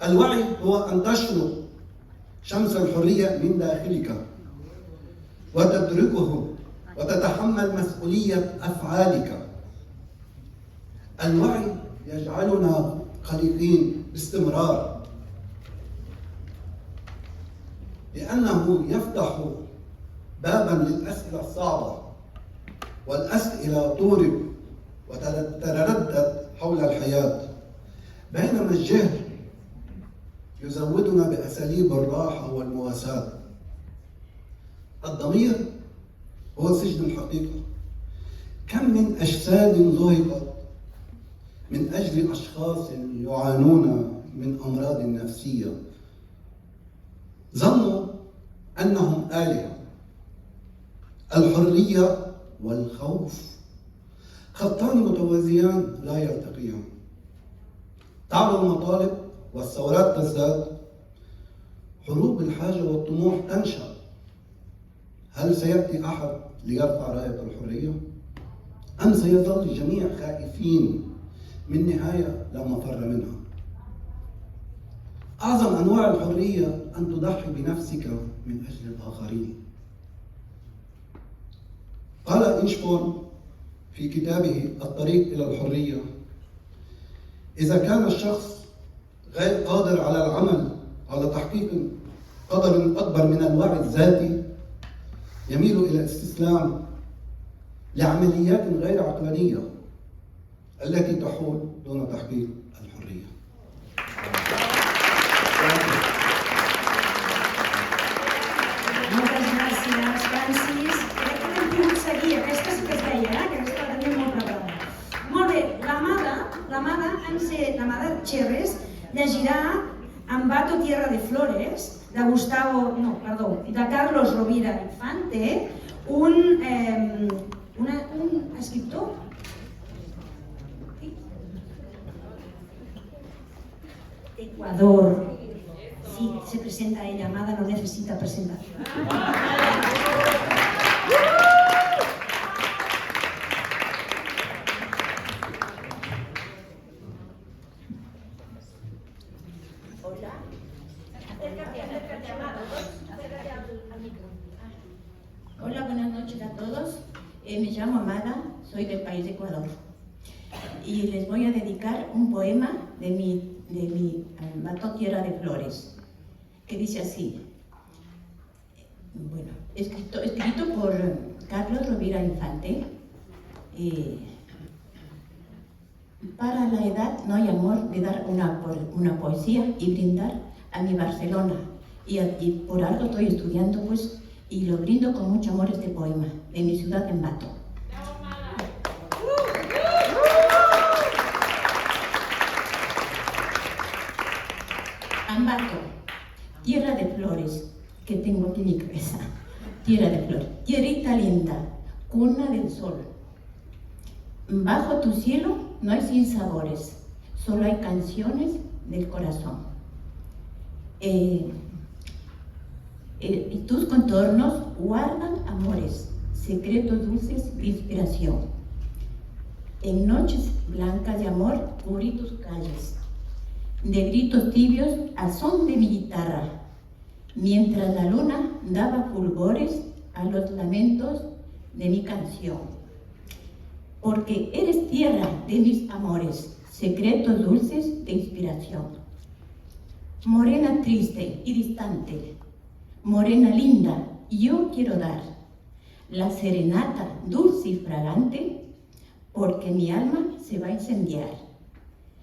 الوعي هو أن تشرق شمس الحرية من داخلك وتدركه وتتحمل مسؤولية أفعالك. الوعي يجعلنا قلقين باستمرار، لأنه يفتح بابا للأسئلة الصعبة، والأسئلة تورب وتتردد حول الحياة، بينما الجهل يزودنا بأساليب الراحة والمواساة. الضمير هو سجن الحقيقة. كم من أجساد ذهبت من أجل أشخاص يعانون من أمراض نفسية، ظنوا أنهم آلهة. الحرية والخوف خطان متوازيان لا يلتقيان. تعلو المطالب والثورات تزداد، حروب الحاجة والطموح تنشأ. هل سيأتي أحد ليرفع راية الحرية؟ أم سيظل الجميع خائفين من نهاية لا مفر منها؟ أعظم أنواع الحرية أن تضحي بنفسك من أجل الآخرين. قال إينشبورن في كتابه الطريق إلى الحرية: إذا كان الشخص غير قادر على العمل على تحقيق قدر أكبر من الوعي الذاتي، يميل إلى الاستسلام لعمليات غير عقلانية التي تحول دون تحقيق الحرية. Moltes gràcies, Francis. Crec que hem pogut seguir. Aquesta sí que es veia, que aquesta la tenim molt preparada. Molt bé, l'Amada Cherres llegirà Ambato Tierra de Flores, de Carlos Rovira Infante, un escriptor. Ecuador. Sí, se presenta ella, Amada no necesita presentación. Hola. Acércate, Amada. Acércate al micro. Hola, buenas noches a todos. Me llamo Amada, soy del país de Ecuador. Y les voy a dedicar un poema de mi Ambato Tierra de Flores, que dice así. Bueno, escrito por Carlos Rovira Infante. Para la edad no hay amor de dar una poesía y brindar a mi Barcelona. Y por algo estoy estudiando, pues, y lo brindo con mucho amor este poema de mi ciudad, Ambato. Ambato, tierra de flores, que tengo aquí en mi cabeza. Tierra de flores, tierrita linda, cuna del sol. Bajo tu cielo no hay sinsabores, solo hay canciones del corazón. Y tus contornos guardan amores, secretos dulces de inspiración. En noches blancas de amor cubrí tus calles, de gritos tibios al son de mi guitarra, mientras la luna daba fulgores a los lamentos de mi canción. Porque eres tierra de mis amores, secretos dulces de inspiración. Morena triste y distante, morena linda, yo quiero dar la serenata dulce y fragante, porque mi alma se va a incendiar.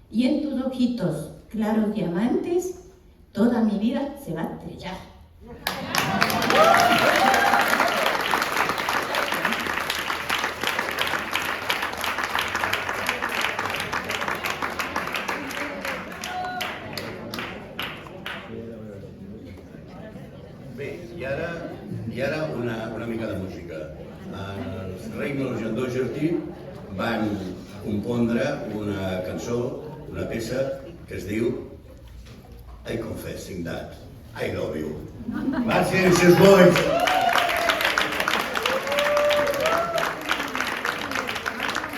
Y en tus ojitos claros diamantes, toda mi vida se va a estrellar. Bé, i ara una mica de música. Els Reynolds i el Doherty van compondre una cançó, una peça que es diu I Confessing That I Love You. Marxin, si us bois!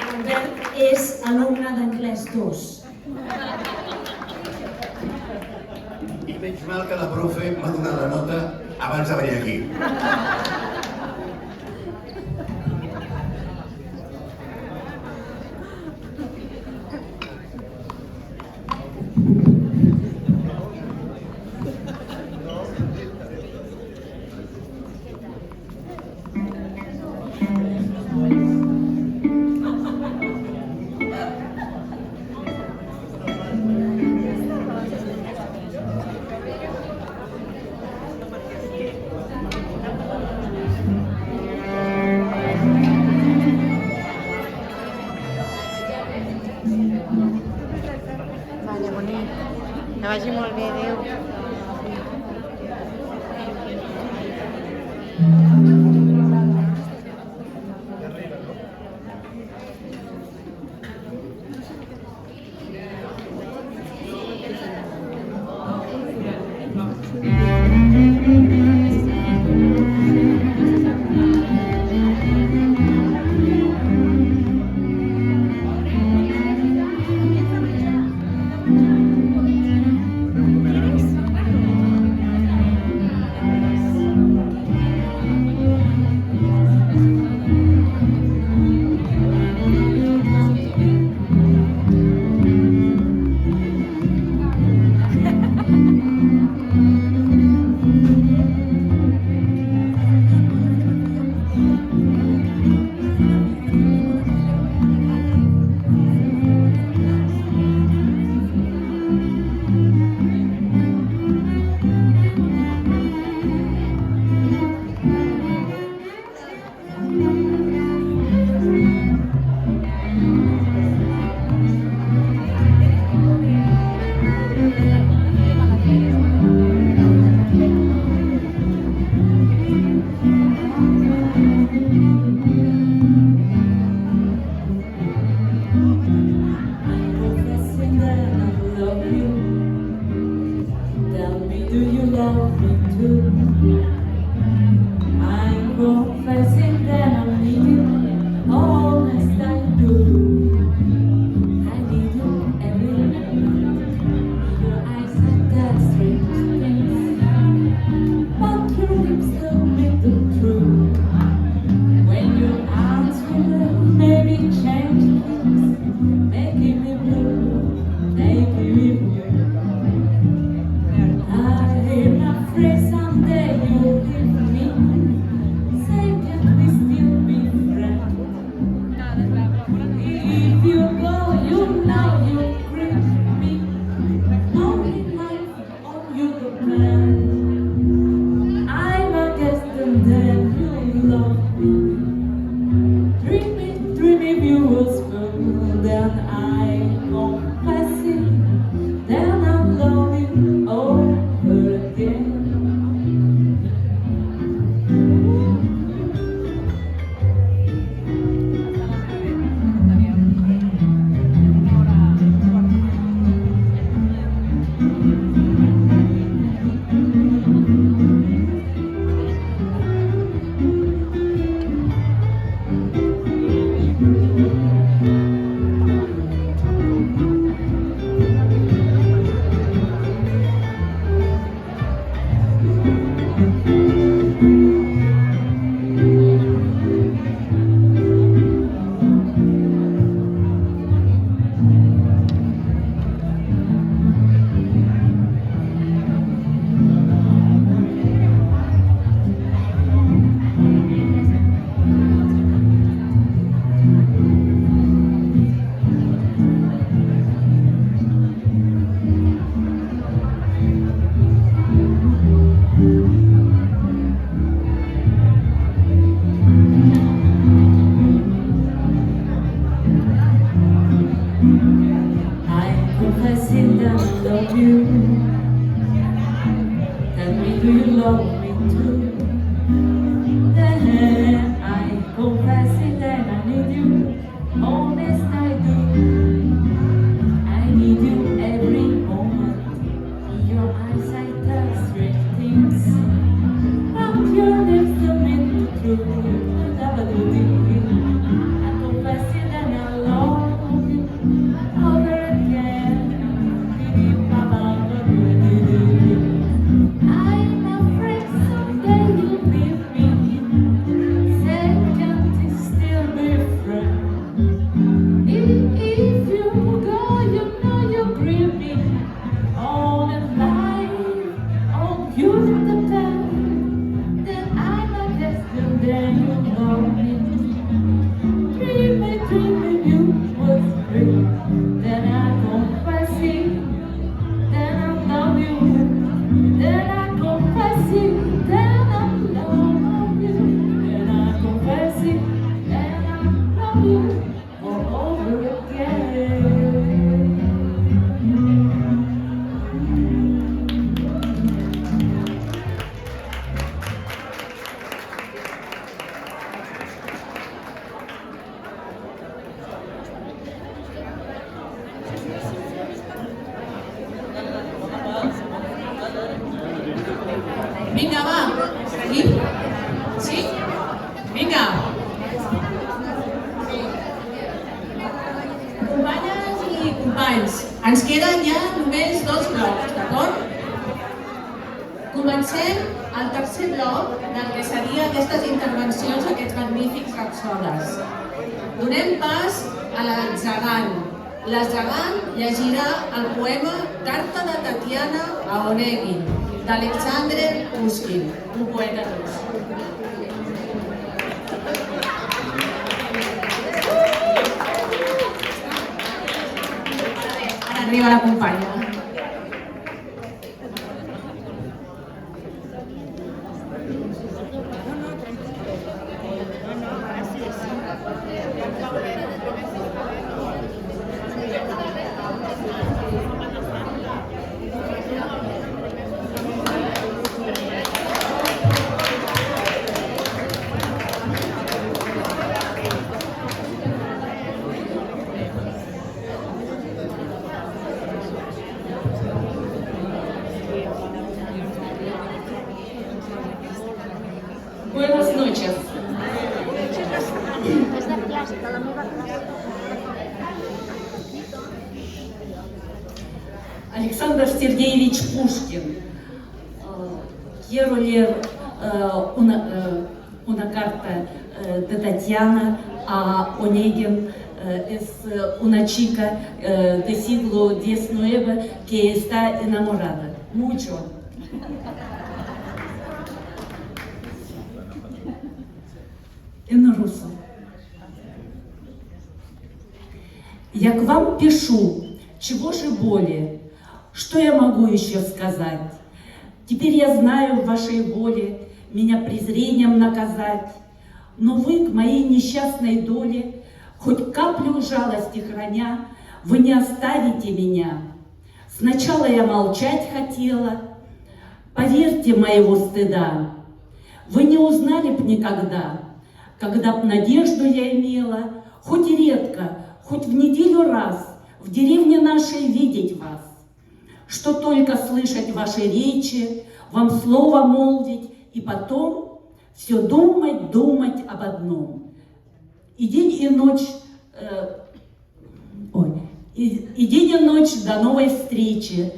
L'Albert és alumne d'anglès 2. I menys mal que la profe m'ha donat la nota abans de venir aquí. Que vagi molt bé, adéu. dreaming you was real. Then I confess it, then I love you. Then I confess it, then I love you. Then I confess it, then I love you all over again. Vinga, va. Sí? Sí? Vinga. Companyes i companys, ens queden ja només 2 blocs, d'acord? Comencem el tercer bloc del que seria aquestes intervencions, aquests magnífics rapsodes. Donem pas a la Zagan. La Zagan llegirà el poema Carta de Tatiana a Onegin, d'Alexander Pushkin, un poeta rus. Ara arriba la companya. Buenas noches. Александр Сергеевич Пушкин. Quiero leer una carta de Tatiana a Onegin. Es una chica del siglo XIX que está enamorada. Mucho. Руссо. Я к вам пишу, чего же более, что я могу еще сказать? Теперь я знаю в вашей воле меня презрением наказать, но вы к моей несчастной доле, хоть каплю жалости храня, вы не оставите меня. Сначала я молчать хотела, поверьте моего стыда, вы не узнали б никогда, когда б надежду я имела, хоть и редко, хоть в неделю раз, в деревне нашей видеть вас, что только слышать ваши речи, вам слово молвить, и потом все думать, думать об одном. И день и ночь, и день и ночь до новой встречи,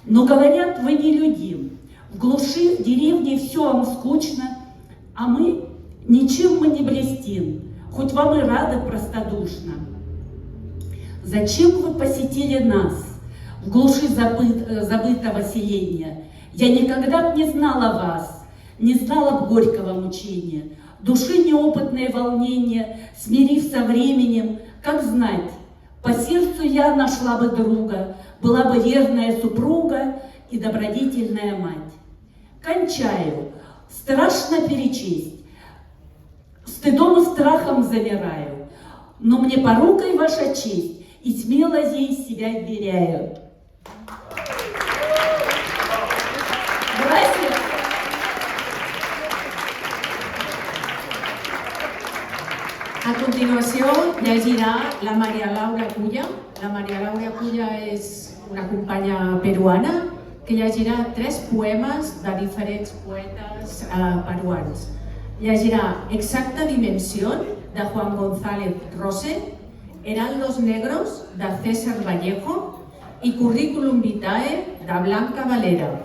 но говорят, вы нелюдим. В глуши, в деревне все вам скучно, а мы ничем мы не блестим, хоть вам и рады простодушно. Зачем вы посетили нас в глуши забытого селения? Я никогда б не знала вас, не знала б горького мучения, души неопытное волнение, смирив со временем, как знать, по сердцу я нашла бы друга, была бы верная супруга и добродетельная мать. Кончаю, страшно перечесть, стыдом и страхом замираю, но мне порукой ваша честь, и смело ей себя вверяю. Gracias. A continuación llegirà la María Laura Culla. La María Laura Culla és una companya peruana que llegirà 3 poemes de diferents poetes peruans. Llegirà Exacta Dimensión, de Juan González Rose, Heraldos Negros, de César Vallejo, i Currículum Vitae, de Blanca Valera.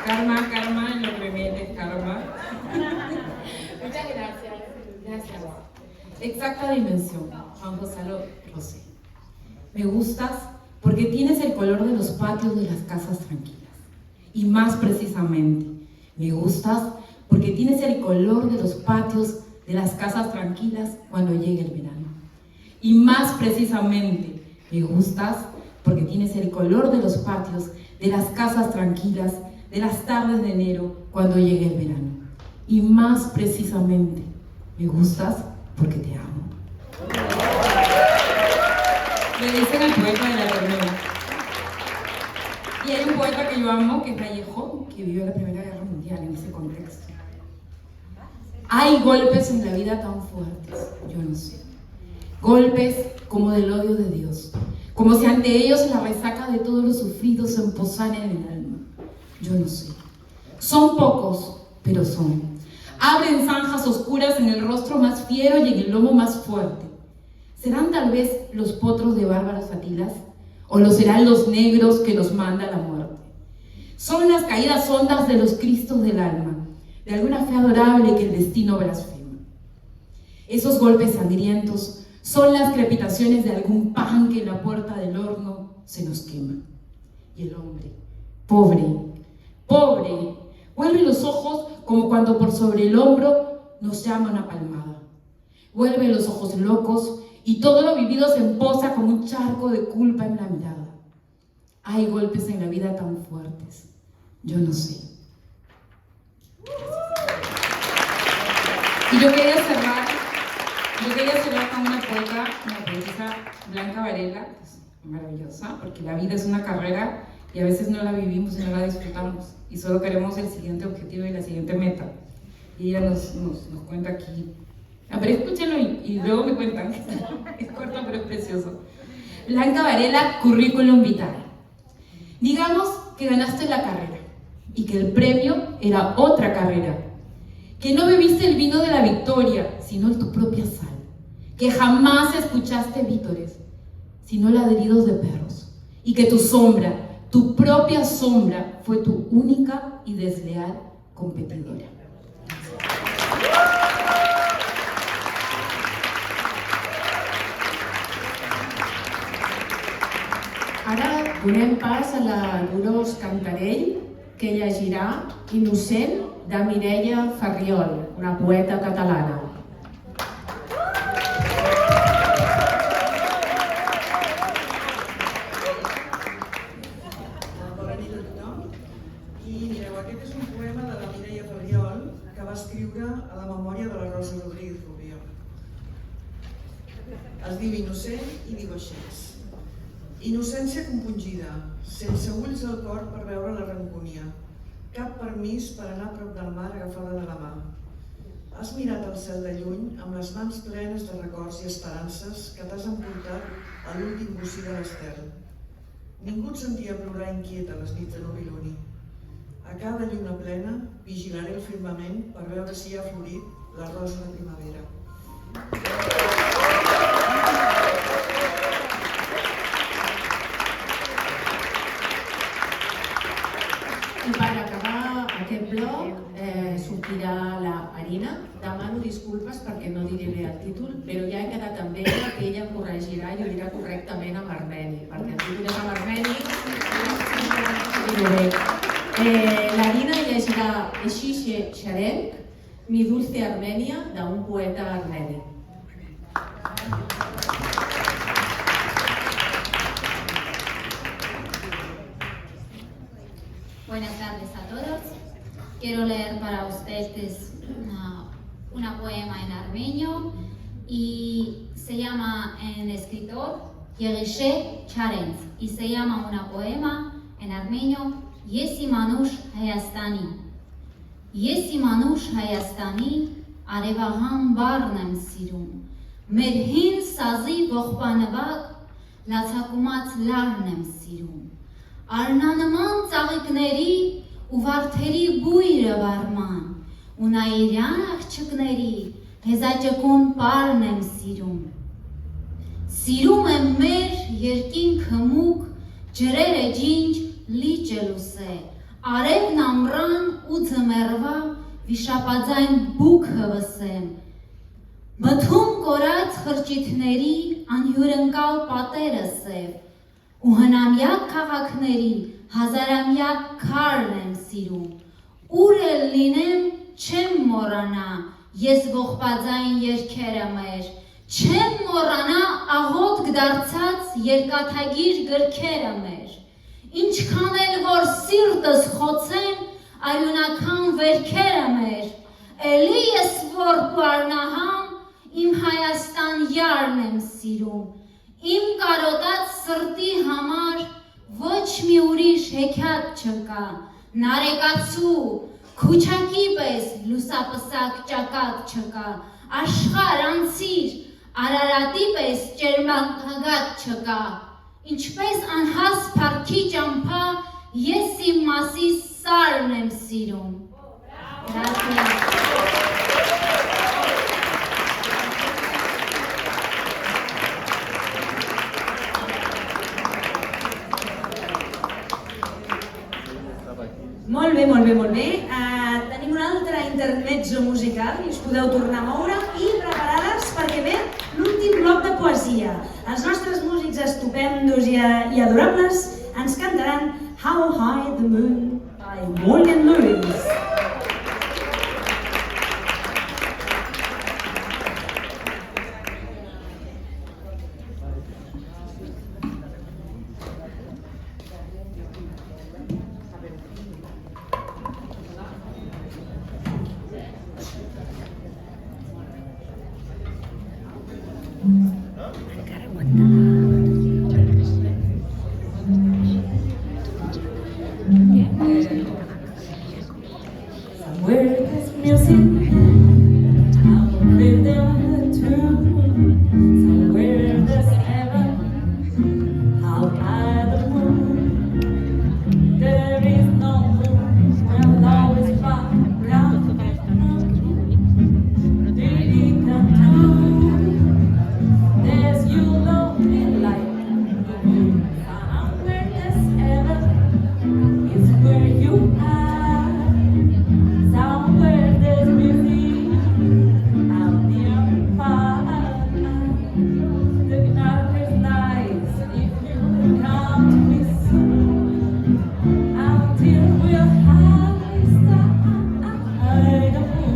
Karma, lo primero es karma. Muchas gracias. Gracias. Exacta Dimensión, Juan Gonzalo Rose. Me gustas porque tienes el color de los patios de las casas tranquilas. Y más precisamente, me gustas porque tienes el color de los patios de las casas tranquilas cuando llegue el verano. Y más precisamente, me gustas porque tienes el color de los patios de las casas tranquilas de las tardes de enero cuando llegue el verano. Y más precisamente, me gustas porque te amo. Le dicen al poeta de la ternura. Y hay un poeta que yo amo, que es Vallejo, que vivió la Primera Guerra Mundial en ese contexto. Hay golpes en la vida tan fuertes, yo no sé. Golpes como del odio de Dios, como si ante ellos la resaca de todos los sufridos se emposara en el alma. Yo no sé. Son pocos, pero son. Abren zanjas oscuras en el rostro más fiero y en el lomo más fuerte. ¿Serán tal vez los potros de bárbaros Atilas? ¿O lo serán los negros que nos manda la muerte? Son las caídas hondas de los cristos del alma, de alguna fe adorable que el destino blasfema. Esos golpes sangrientos son las crepitaciones de algún pan que en la puerta del horno se nos quema. Y el hombre, pobre, pobre, vuelve los ojos como cuando por sobre el hombro nos llama una palmada. Vuelve los ojos locos y todo lo vivido se emposa como un charco de culpa en la mirada. Hay golpes en la vida tan fuertes, yo no sé. Y yo quería cerrar con una poeta, una poetisa, Blanca Varela, que es maravillosa, porque la vida es una carrera y a veces no la vivimos y no la disfrutamos, y solo queremos el siguiente objetivo y la siguiente meta. Y ella nos cuenta aquí. A ver, escúchenlo y luego me cuentan. Es corto pero es precioso. Blanca Varela, currículum vitae. Digamos que ganaste la carrera y que el premio era otra carrera. Que no bebiste el vino de la victoria, sino tu propia sal. Que jamás escuchaste vítores, sino ladridos de perros. Y que tu sombra, tu propia sombra, fue tu única y desleal competidora. Ara donem pas a la Dolors Cantarell, que llegirà Innocent, de Mireia Farriol, una poeta catalana. Bona nit a tothom. I mireu, aquest és un poema de la Mireia Farriol que va escriure a la memòria de la Rosa Rodríguez Rubio. Es diu Innocent i diu així. Innocència compungida, sense ulls al cor per veure la ranconia, cap permís per anar a prop del mar agafada de la mà. Has mirat el cel de lluny amb les mans plenes de records i esperances que t'has emportat a l'últim bocí de l'estel. Ningú et sentia plorar inquiet a les nits de noviluni. A cada lluna plena vigilaré el firmament per veure si ha florit la rosa de primavera. I per acabar aquest bloc sortirà la Arina. Demano disculpes perquè no diré bé el títol, però ja he quedat amb ella que ella corregirà i ho dirà correctament en armeni, perquè el títol és en armeni. L'Arina llegirà Eshiche Sharenk, Mi dulce Armenia, d'un poeta armeni. Buenas tardes a todos. Quiero leer para ustedes una poema en armenio y se llama en escritor Yerishe Charenz y se llama una poema en armenio Yesi Manush Hayastani. Yesi Manush Hayastani Arevaham Barnem Sirum Merhin Sazi Vohpanavak Latsakumat Larnem Sirum Արնանման ծաղիկների ու վարդերի բույրը վարման, ու նայիրյան աղջկների հեզաճկուն պարն եմ սիրում։ Սիրում եմ մեր երկինքը մուկ, ջրերը ջինջ լիճը լուսե, արևն ամռան ու ձմեռվա վիշապաձայն բուքը վսեմ։ Մթում կորած խրճիթների անհյուրընկալ պատերը սև, ու հնամյակ քաղաքների հազարամյակ քարն եմ սիրում, ուր էլ լինեմ չեմ մոռանա ես ողբաձայն երգերը մեր, չեմ մոռանա աղոտ դարձած երկաթագիր գրքերը մեր, ինչքան էլ որ սիրտս խոցեն արյունական վերքերը մեր, էլի ես որ պարնահամ իմ Հայաստան յարն եմ սիրում, իմ կարոտած սրտի համար ոչ մի ուրիշ հեքիաթ չկա, նարեկացու, քուչակի պես լուսապսակ ճակատ չկա, աշխար անցիր, Արարատի պես ճերմակագատ չկա, ինչպես անհաս փառքի ճամփա, ես իմ մասի սարն եմ սիրում։ Molt bé, molt bé, molt bé. Tenim un altre intermezzo musical i us podeu tornar a moure i preparades perquè ve l'últim bloc de poesia. Els nostres músics estupendos i adorables ens cantaran How High the Moon by Morgan Lewis. Somewhere there's music, I'll live there too. Somewhere there's heaven, I'll hide the moon. There is no moon, where love is far round. There's you lonely light. Somewhere there's heaven, is where you are. Somewhere there's music, out near far. The night is nice if you come to me soon. Until we're high the moon.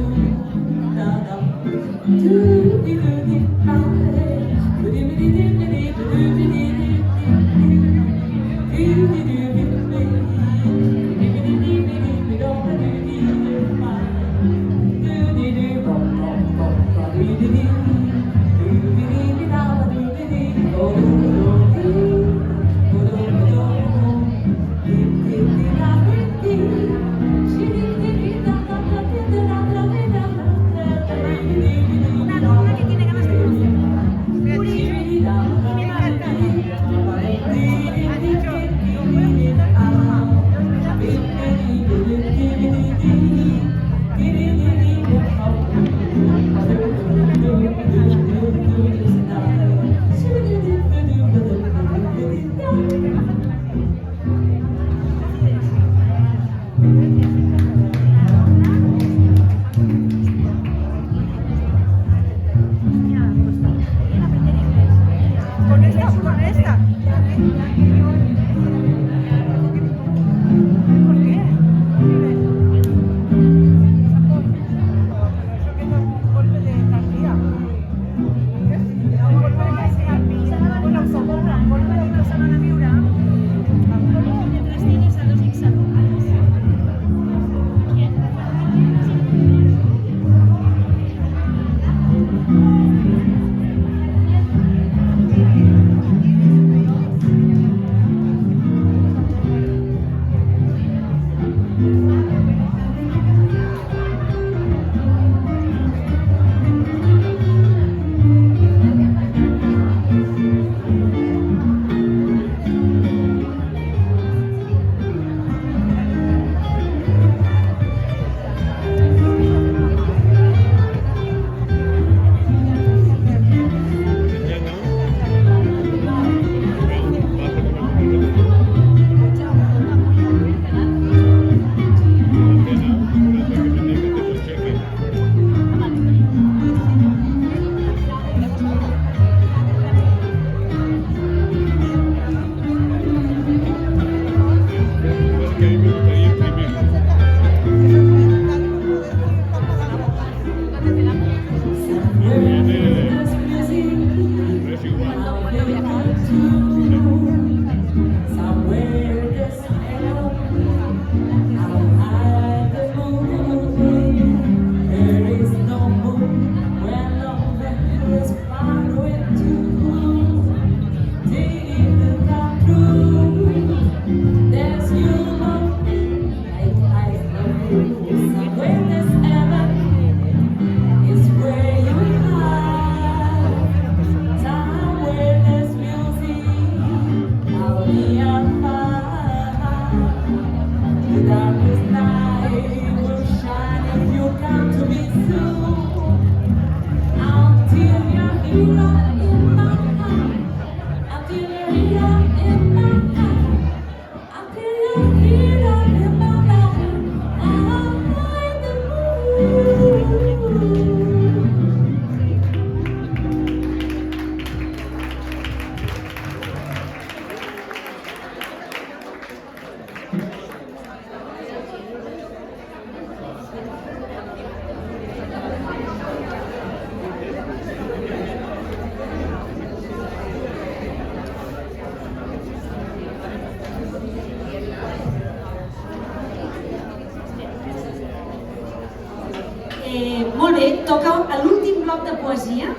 Molt bé, toca l'últim bloc de poesia.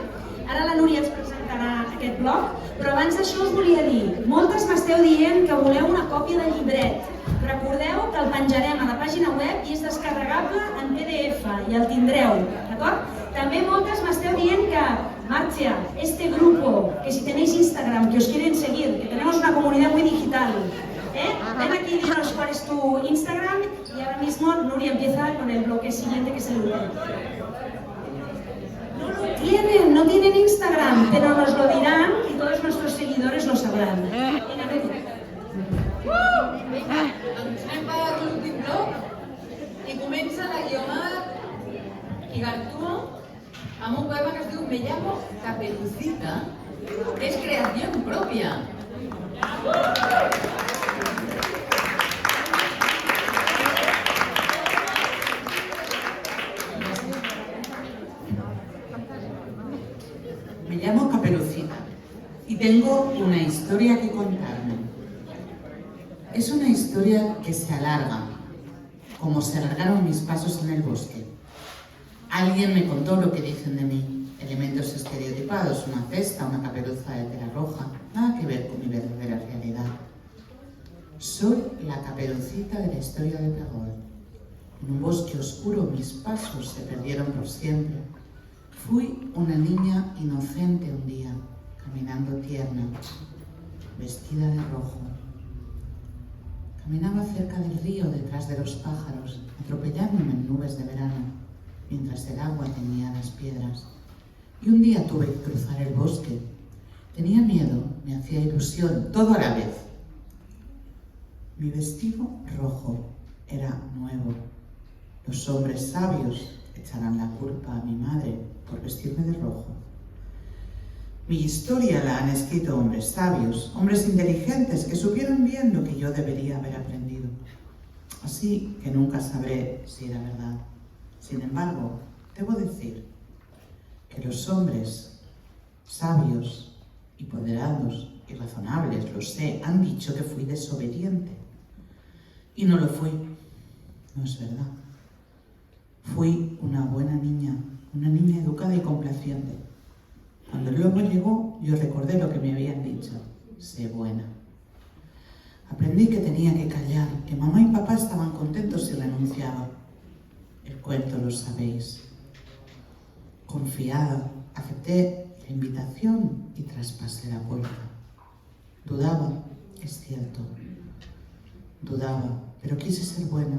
Ara la Núria ens presentarà aquest bloc, però abans d'això us volia dir, moltes m'esteu dient que voleu una còpia del llibret. Recordeu que el penjarem a la pàgina web i és descarregable en PDF i el tindreu, d'acord? També moltes m'esteu dient que Marcia, este grupo, que si tenéis Instagram, que os quieren seguir, que tenemos una comunidad muy digital, ven aquí y dinos cuál es tu Instagram y ahora mismo Nuria empieza con el bloque siguiente que es el último. No tienen Instagram, pero nos lo dirán y todos nuestros seguidores lo sabrán. Venga, Doncs anem per l'últim bloc i comença la Guiomar Igartua amb un poema que es diu Me llamo Caperucita, que és creació pròpia. Me llamo Caperucita y tengo una historia que contarme. Es una historia que se alarga, como se alargaron mis pasos en el bosque. Alguien me contó lo que dicen de mí, elementos estereotipados, una cesta, una caperuza de tela roja, nada que ver con mi verdadera realidad. Soy la Caperucita de la historia de terror. En un bosque oscuro mis pasos se perdieron por siempre. Fui una niña inocente un día, caminando tierna, vestida de rojo. Caminaba cerca del río detrás de los pájaros, atropellándome en nubes de verano, mientras el agua teñía las piedras. Y un día tuve que cruzar el bosque. Tenía miedo, me hacía ilusión, todo a la vez. Mi vestido rojo era nuevo. Los hombres sabios echarán la culpa a mi madre por vestirme de rojo. Mi historia la han escrito hombres sabios, hombres inteligentes que supieron bien lo que yo debería haber aprendido. Así que nunca sabré si era verdad. Sin embargo, debo decir que los hombres sabios y ponderados y razonables, lo sé, han dicho que fui desobediente. Y no lo fui. No es verdad. Fui una buena niña, una niña educada y complaciente. Cuando el lobo llegó, yo recordé lo que me habían dicho. Sé buena. Aprendí que tenía que callar, que mamá y papá estaban contentos si renunciaba. El cuento lo sabéis. Confiada, acepté la invitación y traspasé la puerta. Dudaba, es cierto. Dudaba, pero quise ser buena.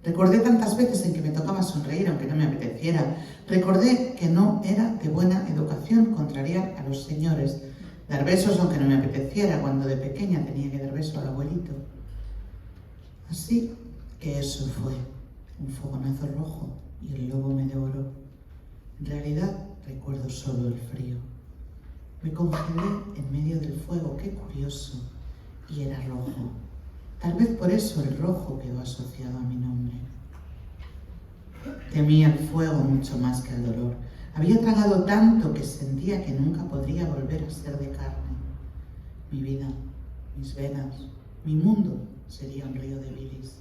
Recordé tantas veces en que me tocaba sonreír aunque no me apeteciera. Recordé que no era de buena educación contrariar a los señores, dar besos aunque no me apeteciera, cuando de pequeña tenía que dar beso al abuelito. Así que eso fue un fogonazo rojo y el lobo me devoró. En realidad recuerdo solo el frío. Me congelé en medio del fuego, qué curioso, y era rojo. Tal vez por eso el rojo quedó asociado a mi nombre. Temía el fuego mucho más que el dolor. Había tragado tanto que sentía que nunca podría volver a ser de carne. Mi vida, mis venas, mi mundo sería un río de bilis.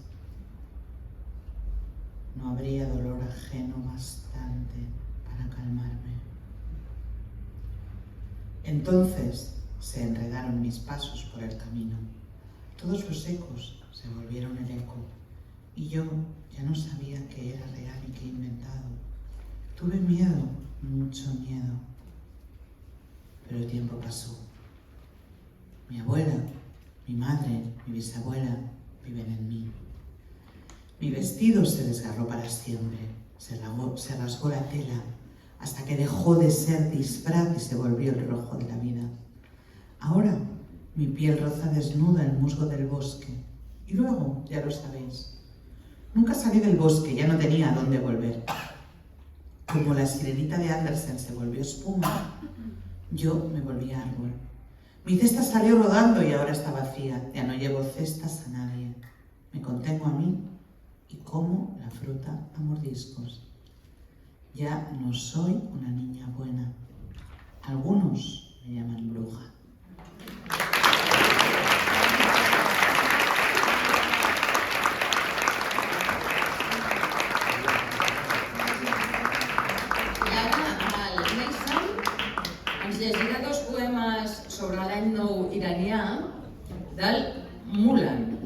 No habría dolor ajeno bastante para calmarme. Entonces se enredaron mis pasos por el camino. Todos los ecos se volvieron el eco, y yo ya no sabía qué era real y qué inventado. Tuve miedo, mucho miedo, pero el tiempo pasó. Mi abuela, mi madre, mi bisabuela viven en mí. Mi vestido se desgarró para siempre, se rasgó la tela, hasta que dejó de ser disfraz y se volvió el rojo de la vida. Ahora mi piel roza desnuda el musgo del bosque. Y luego, ya lo sabéis, nunca salí del bosque, ya no tenía a dónde volver. Como la sirenita de Andersen se volvió espuma, yo me volví árbol. Mi cesta salió rodando y ahora está vacía. Ya no llevo cestas a nadie. Me contengo a mí y como la fruta a mordiscos. Ya no soy una niña buena. Algunos me llaman bruja. Ens llegirà dos poemes sobre l'any nou iranià del Mulan.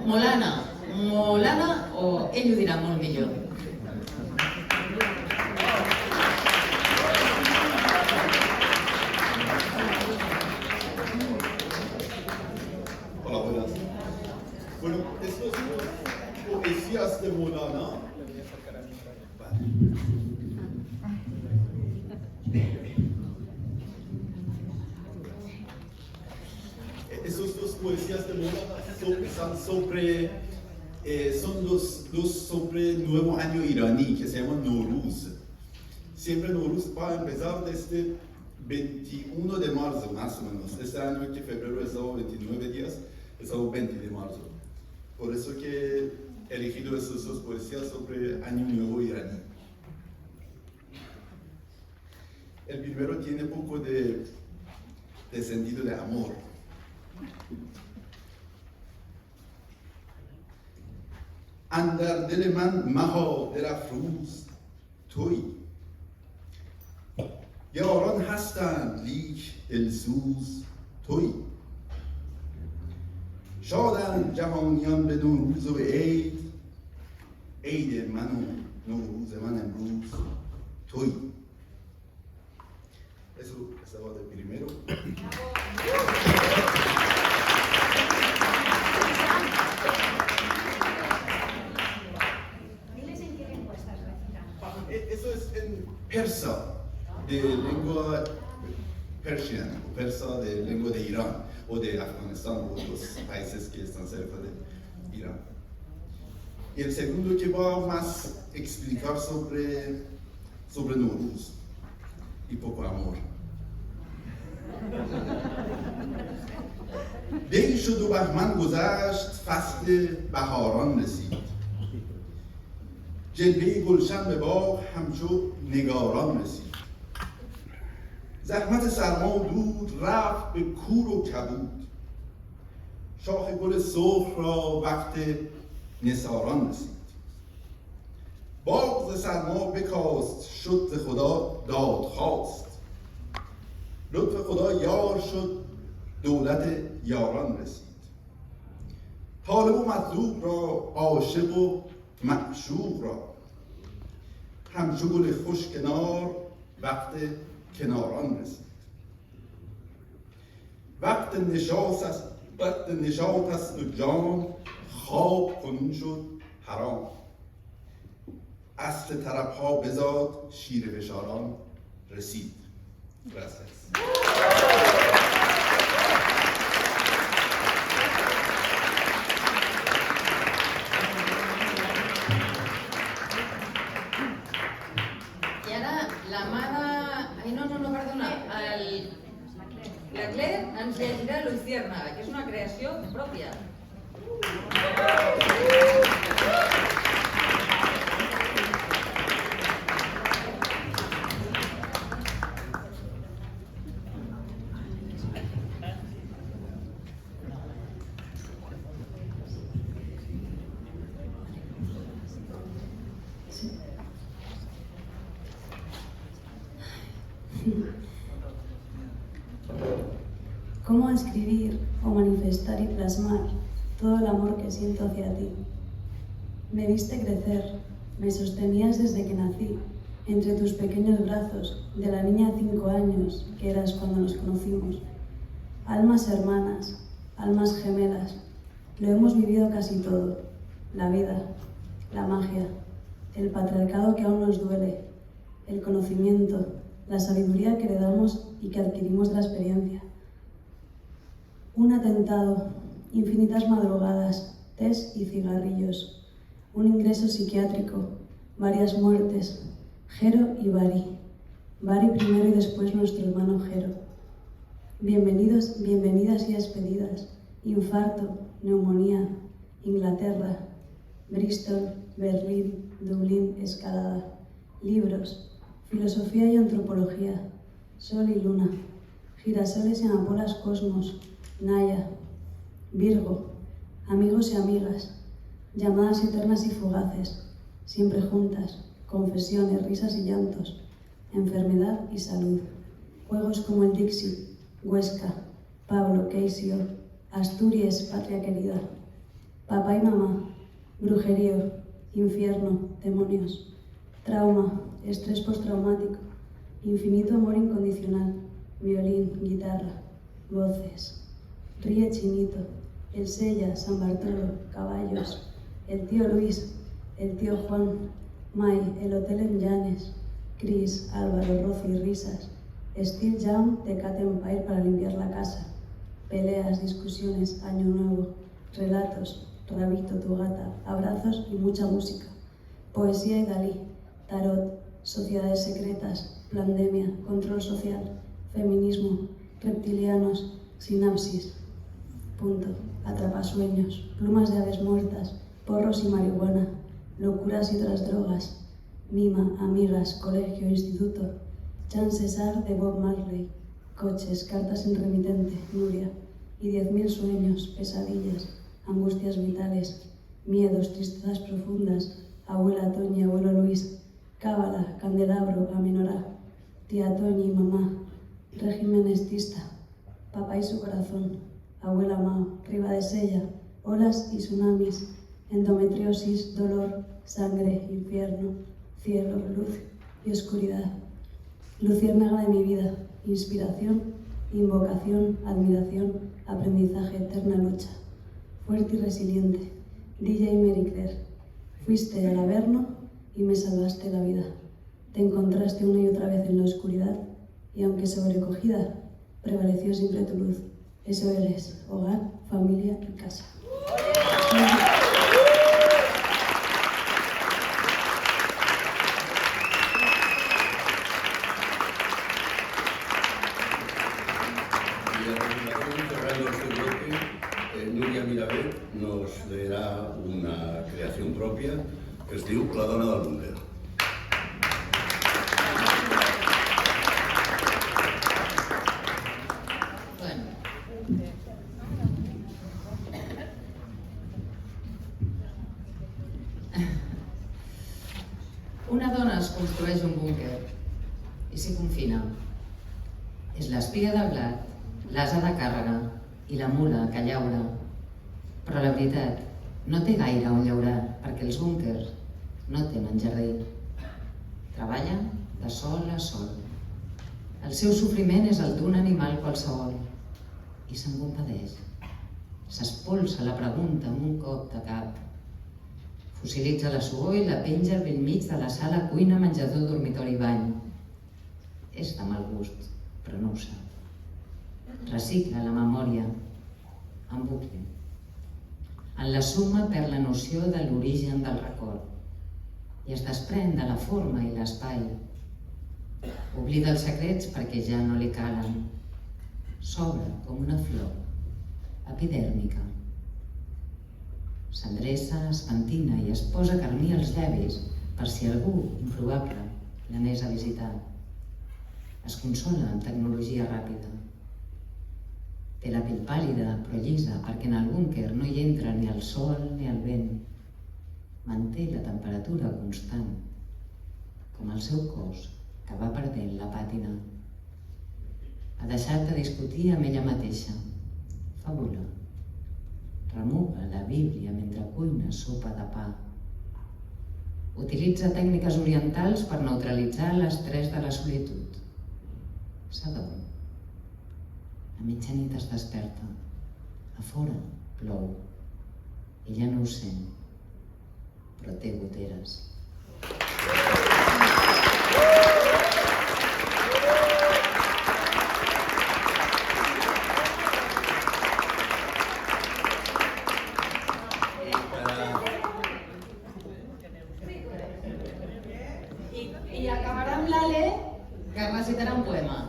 Molana, o ell ho dirà molt millor. Hola, buenas. Bueno, estos son poesías de Molana. Esas dos poesías de Molana son dos sobre el nuevo año iraní que se llama Nowruz. Siempre Nowruz va a empezar desde 21 de marzo, más o menos. Este año que febrero es 29 días, es 20 de marzo. Por eso que he elegido esas dos poesías sobre Año Nuevo iraní. El primero tiene poco de sentido de amor. اندر دل من مها درافروز تویی یاران هستند لیک دلسوز تویی شادند جهانیان به نوروز و به عید من و نوروز من امروز تویی. Eso estaba de primero. Eso es en persa, de lengua persiana, o persa de lengua de Irán, o de Afganistán, o otros países que están cerca de Irán. Y el segundo que va más a explicar sobre Nowruz y poco amor. دی شد و بهمن گذشت فصل بهاران رسید جلوه گلشن به باغ همچو نگاران رسید زحمت سرما و دود رفت به کور و کبود شاخ گل سرخ را وقت نثاران رسید باغ ز سرما بکاست شد ز خدا داد خواست لطف خدا یار شد دولت یاران رسید طالب و مطلوب را عاشق و معشوق را همچو گل خوش کنار وقت کناران رسید وقت نشاط است و جام خواب کنون شد حرام اصل طرب ها بزاد شیر فشاران رسید. Gracias. I ara la mare... Ai, no, perdona. La Claire ens llegirà Luciérnaga, que és una creació pròpia. ¿Cómo escribir o manifestar y plasmar todo el amor que siento hacia ti? Me viste crecer, me sostenías desde que nací, entre tus pequeños brazos, de la niña de 5 años que eras cuando nos conocimos. Almas hermanas, almas gemelas, lo hemos vivido casi todo, la vida, la magia. el patriarcado que aún nos duele, el conocimiento, la sabiduría que heredamos y que adquirimos de la experiencia. Un atentado, infinitas madrugadas, tés y cigarrillos, un ingreso psiquiátrico, varias muertes, Jero y Bari. Bari primero y después nuestro hermano Jero. Bienvenidos, bienvenidas y despedidas. Infarto, neumonía, Inglaterra, Bristol, Berlín, Dublín, escalada. Libros, filosofía y antropología, sol y luna, girasoles en Apolas Cosmos, Naya, Virgo, amigos y amigas, llamadas eternas y fugaces, siempre juntas, confesiones, risas y llantos, enfermedad y salud, juegos como el Dixit, Huesca, Pablo, Keisio, Asturias, patria querida, papá y mamá, brujerío, infierno, demonios, trauma, estrés postraumático, infinito amor incondicional, violín, guitarra, voces, ríe Chinito, el Sella, San Bartolo, caballos, el tío Luis, el tío Juan, Mai, el hotel en Llanes, Cris, Álvaro, Rosy, risas, Steel Jam, Tecate Empire para limpiar la casa, peleas, discusiones, año nuevo, relatos, Rabito, tu gata, abrazos y mucha música, poesía y Dalí, tarot, sociedades secretas, pandemia, control social, feminismo, reptilianos, sinapsis, punto, atrapasueños, plumas de aves muertas, porros y marihuana, locuras y otras drogas, mima, amigas, colegio, instituto, Chan César de Bob Marley, coches, cartas sin remitente, Nuria, y 10.000 sueños, pesadillas, angustias vitales, miedos, tristezas profundas, abuela Toñi, abuelo Luis, cábala, candelabro, aminorá, tía Toñi, mamá, régimen estista, papá y su corazón, abuela Mao, riba de Sella, olas y tsunamis, endometriosis, dolor, sangre, infierno, cielo, luz y oscuridad. Luciérnaga de mi vida, inspiración, invocación, admiración, aprendizaje, eterna lucha. Fuerte y resiliente, DJ Mary Claire, fuiste al Averno y me salvaste la vida. Te encontraste una y otra vez en la oscuridad y aunque sobrecogida, prevaleció siempre tu luz. Eso eres, hogar, familia y casa. Núria Mirabet nos leerà una creació pròpia que es diu La dona del búnquer. Una dona es construeix un búnquer i s'hi confina. És l'espiga del blat, l'asa de càrrega i la mula que llaura. Però la veritat, no té gaire on llaurar, perquè els búnquers no tenen jardí. Treballa de sol a sol. El seu sofriment és el d'un animal qualsevol i se'n compadeix. S'espolsa la pregunta amb un cop de cap. Fossilitza la suor i la penja al bell mig de la sala, cuina, menjador, dormitori i bany. És de mal gust, però no ho sap. Recicla la memòria en bucle. En la suma perd la noció de l'origen del record i es desprèn de la forma i l'espai. Oblida els secrets perquè ja no li calen. S'obre com una flor, epidèrmica. S'endreça, es pentina i es posa a carmir els llavis per si algú improbable l'anés a visitar. Es consola amb tecnologia ràpida. Té la pell pàl·lida però llisa perquè en el búnquer no hi entra ni el sol ni el vent. Manté la temperatura constant, com el seu cos que va perdent la pàtina. Ha deixat de discutir amb ella mateixa. Fabula. Remuga la Bíblia mentre cuina sopa de pa. Utilitza tècniques orientals per neutralitzar l'estrès de la solitud. S'adorm. A mitjanit es desperta. A fora plou. Ella no ho sent, però té goteres. I acabarà amb l'Ale, que recitarà un poema.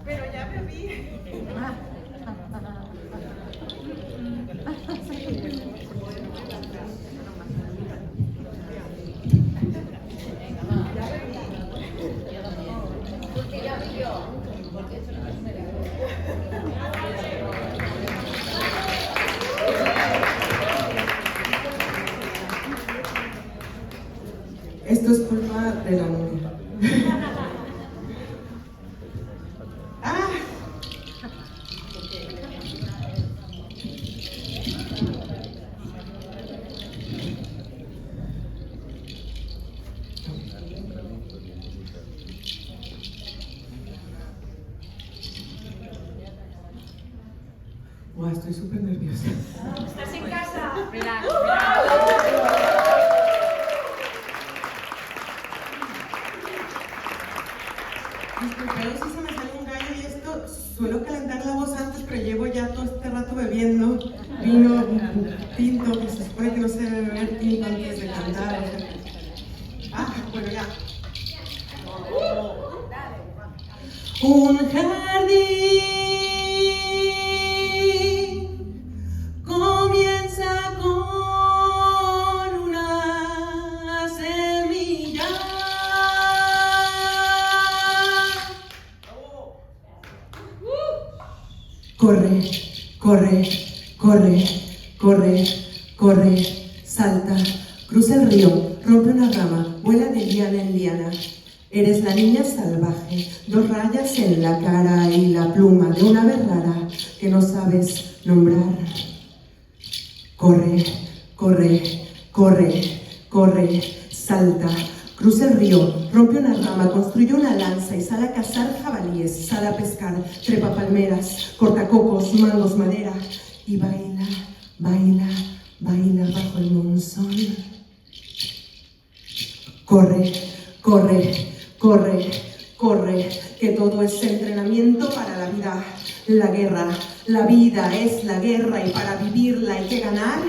Però ja bebí. Esto es culpa de la novia. Buah, estoy súper nerviosa. Estàs en casa. Relax, Disculpad si se me sale un gallo y esto, suelo calentar la voz antes, pero llevo ya todo este rato bebiendo vino tinto, que se supone que no se debe beber tinto antes de cantar. Bueno, ya. Un jardín comienza con una semilla. Corre, corre, corre, corre, corre, salta, cruza el río, rompe una rama, vuela de liana en liana. Eres la niña salvaje, 2 rayas en la cara y la pluma de una ave rara que no sabes nombrar. Corre, corre, corre, corre, salta, cruza el río, rompe una rama, construye una lanza y sale a cazar jabalíes, sale a pescar, trepa palmeras, corta cocos, mangos, madera y baila, baila, baila bajo el monzón. Corre, corre, corre, corre, que todo es entrenamiento para la vida. La guerra, la vida es la guerra y para vivirla hay que ganar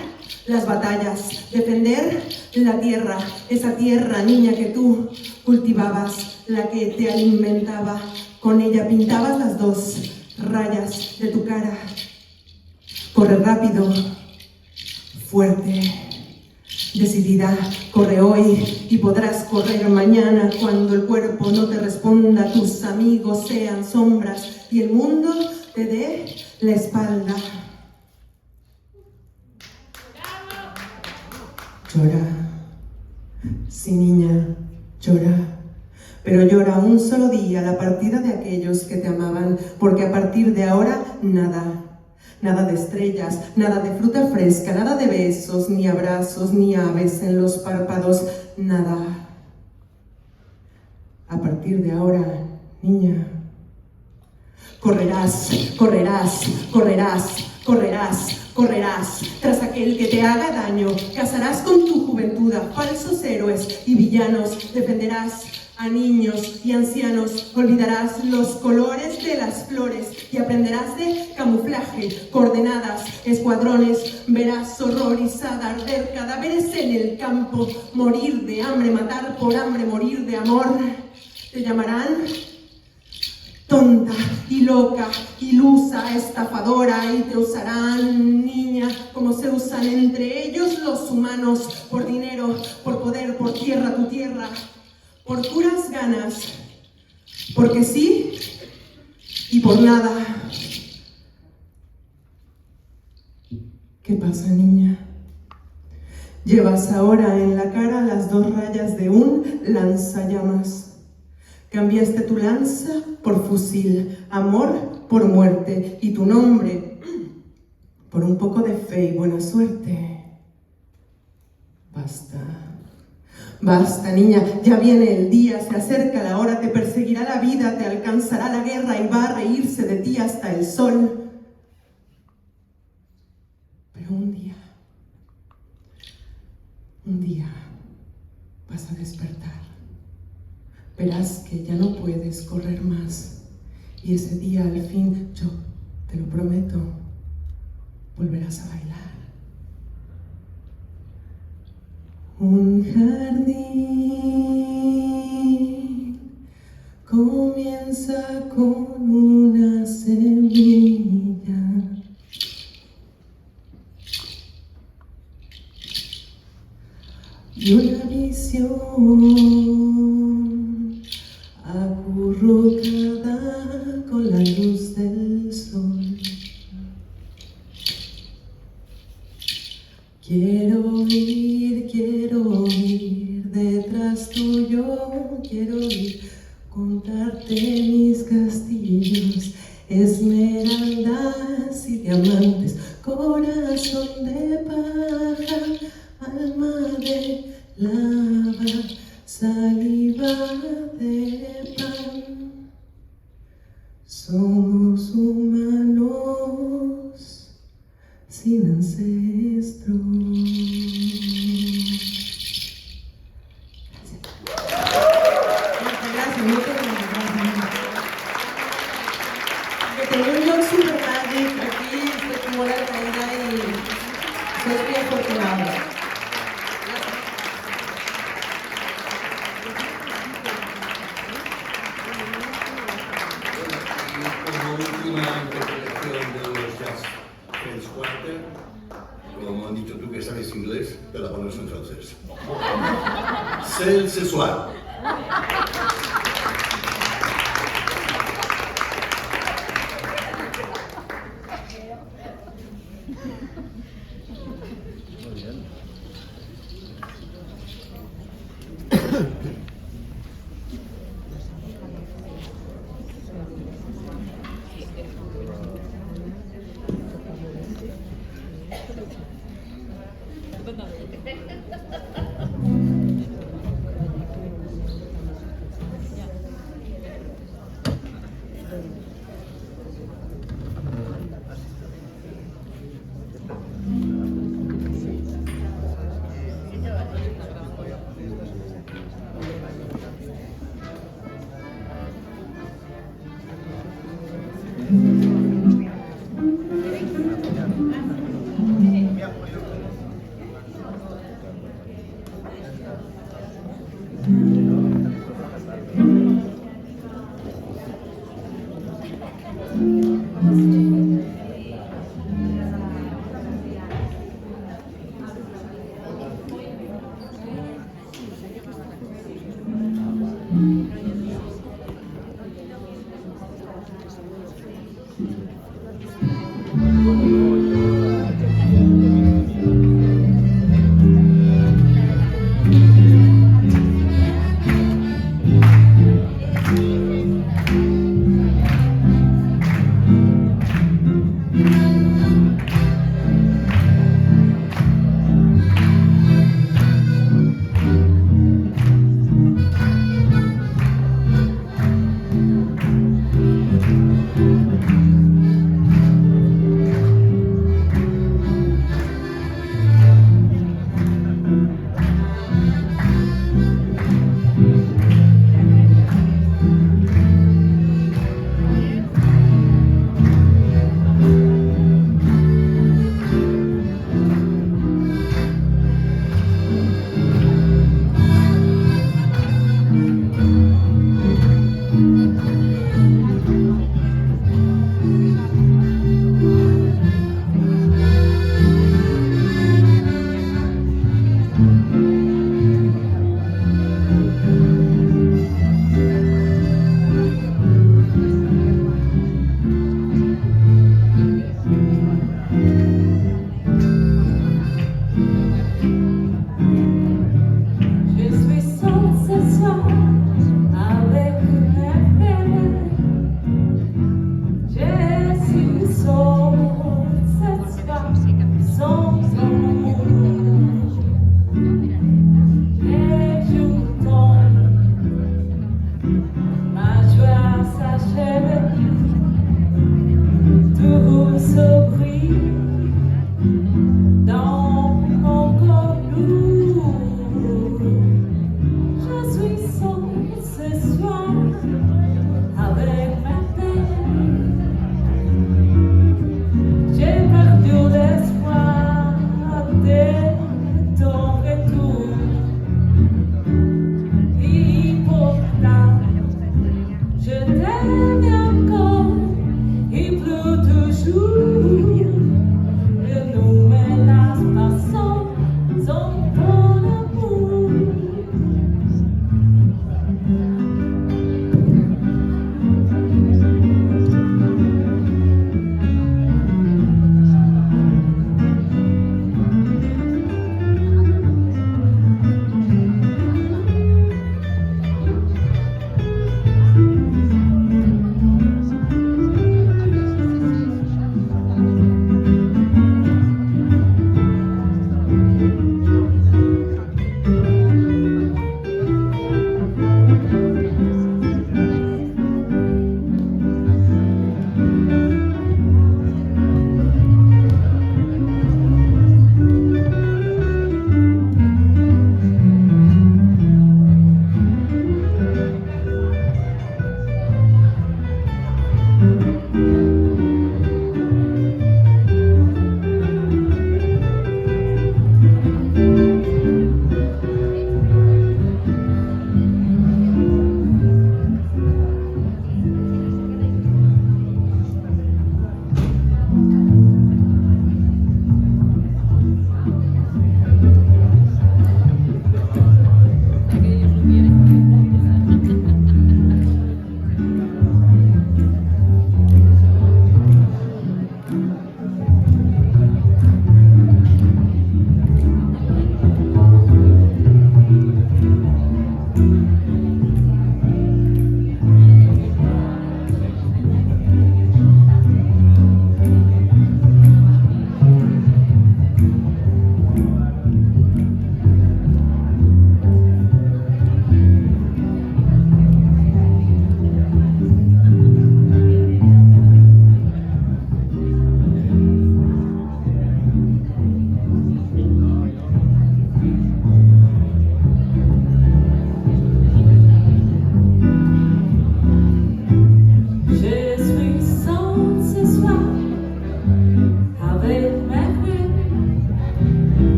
las batallas, defender la tierra, esa tierra, niña, que tú cultivabas, la que te alimentaba, con ella pintabas las 2 rayas de tu cara. Corre rápido, fuerte, decidida, corre hoy y podrás correr mañana cuando el cuerpo no te responda, tus amigos sean sombras y el mundo te dé la espalda. Llora, sí, niña, llora, pero llora un solo día la partida de aquellos que te amaban, porque a partir de ahora nada. Nada de estrellas, nada de fruta fresca, nada de besos, ni abrazos, ni aves en los párpados, nada. A partir de ahora, niña, correrás, correrás, correrás, correrás, correrás tras aquel que te haga daño, cazarás con tu juventud a falsos héroes y villanos, defenderás a niños y ancianos, olvidarás los colores de las flores y aprenderás de camuflaje, coordenadas, escuadrones, verás horrorizada arder cadáveres en el campo, morir de hambre, matar por hambre, morir de amor. Te llamarán tonta y loca, ilusa, estafadora, y te usarán, niña, como se usan entre ellos los humanos, por dinero, por poder, por tierra, tu tierra, por puras ganas, porque sí y por nada. ¿Qué pasa, niña? Llevas ahora en la cara las 2 rayas de un lanzallamas. Cambiaste tu lanza por fusil, amor por muerte y tu nombre por un poco de fe y buena suerte. Basta. Basta, niña, ya viene el día, se acerca la hora, te perseguirá la vida, te alcanzará la guerra y va a reírse de ti hasta el sol. Pero un día vas a despertar. Verás que ya no puedes correr más y ese día al fin, yo te lo prometo, volverás a bailar. Un jardín comienza con una semilla. Y una visión acurrucada con la luz del sol. Quiero ir detrás tuyo, quiero ir contarte mis castillos, esmeraldas y diamantes, corazón de paja, alma de lava, saliva de pan. Somos humanos sin ancestros. Gracias, moltes gràcies. Que teniu un lloc supermàgic aquí, estic molt agraïda i sois muy afortunados. Como última interpretación de los Jazz French Quartet, como han dicho tú que sabes inglés, te la pones en francés. Celle ce soir.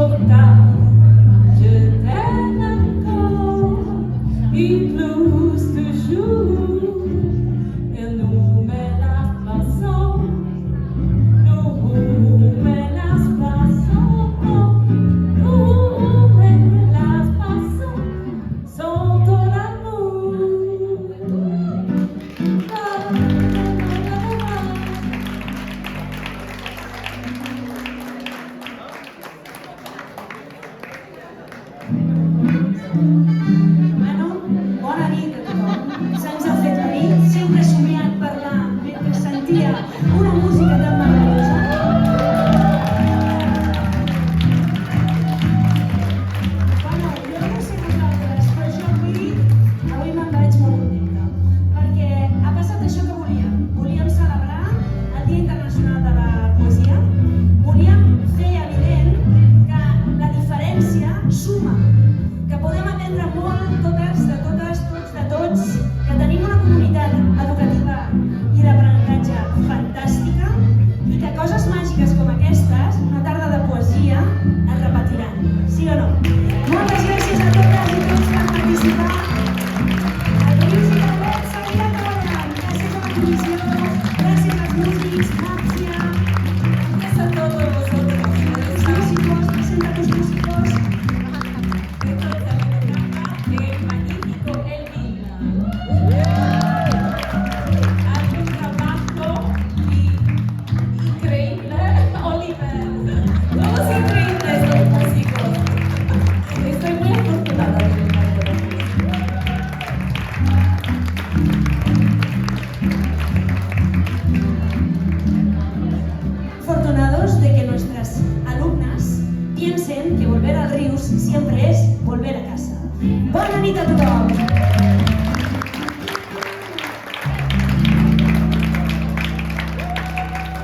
portail, je t'aime encore, il pleut toujours, et nous met la façon, nous met la façon, nous met la façon, sans ton amour. Bueno, bona nit a tothom. Se'ns ha fet la nit, sempre he somiat parlar mentre sentia una música tan meravellosa. Bueno, jo no sé vosaltres, però jo avui me'n vaig molt contenta, perquè ha passat això que volíem. Volíem celebrar el Dia Internacional de la Poesia, volíem fer evident que la diferència suma, que podem aprendre molt totes, de totes, tots, de tots, que tenim una comunitat educativa i d'aprenentatge fantàstica i que coses màgiques com aquestes, una tarda de poesia, es repetiran. Sí o no? Moltes gràcies a totes i tots per participar. El Lluís i el Bet seguirà treballant. Gràcies a la comissió, gràcies als músics, Màxia, gràcies a tots vosaltres. Els músicos, presenta tus músicos. Magnífico Elvin. Hace un trabajo increíble, Oliver. Todos increíbles los músicos. Estoy muy afortunada de estar con Afortunados de que nuestras alumnas piensen que volver al Rius siempre es volver a casa. Bona nit a tothom!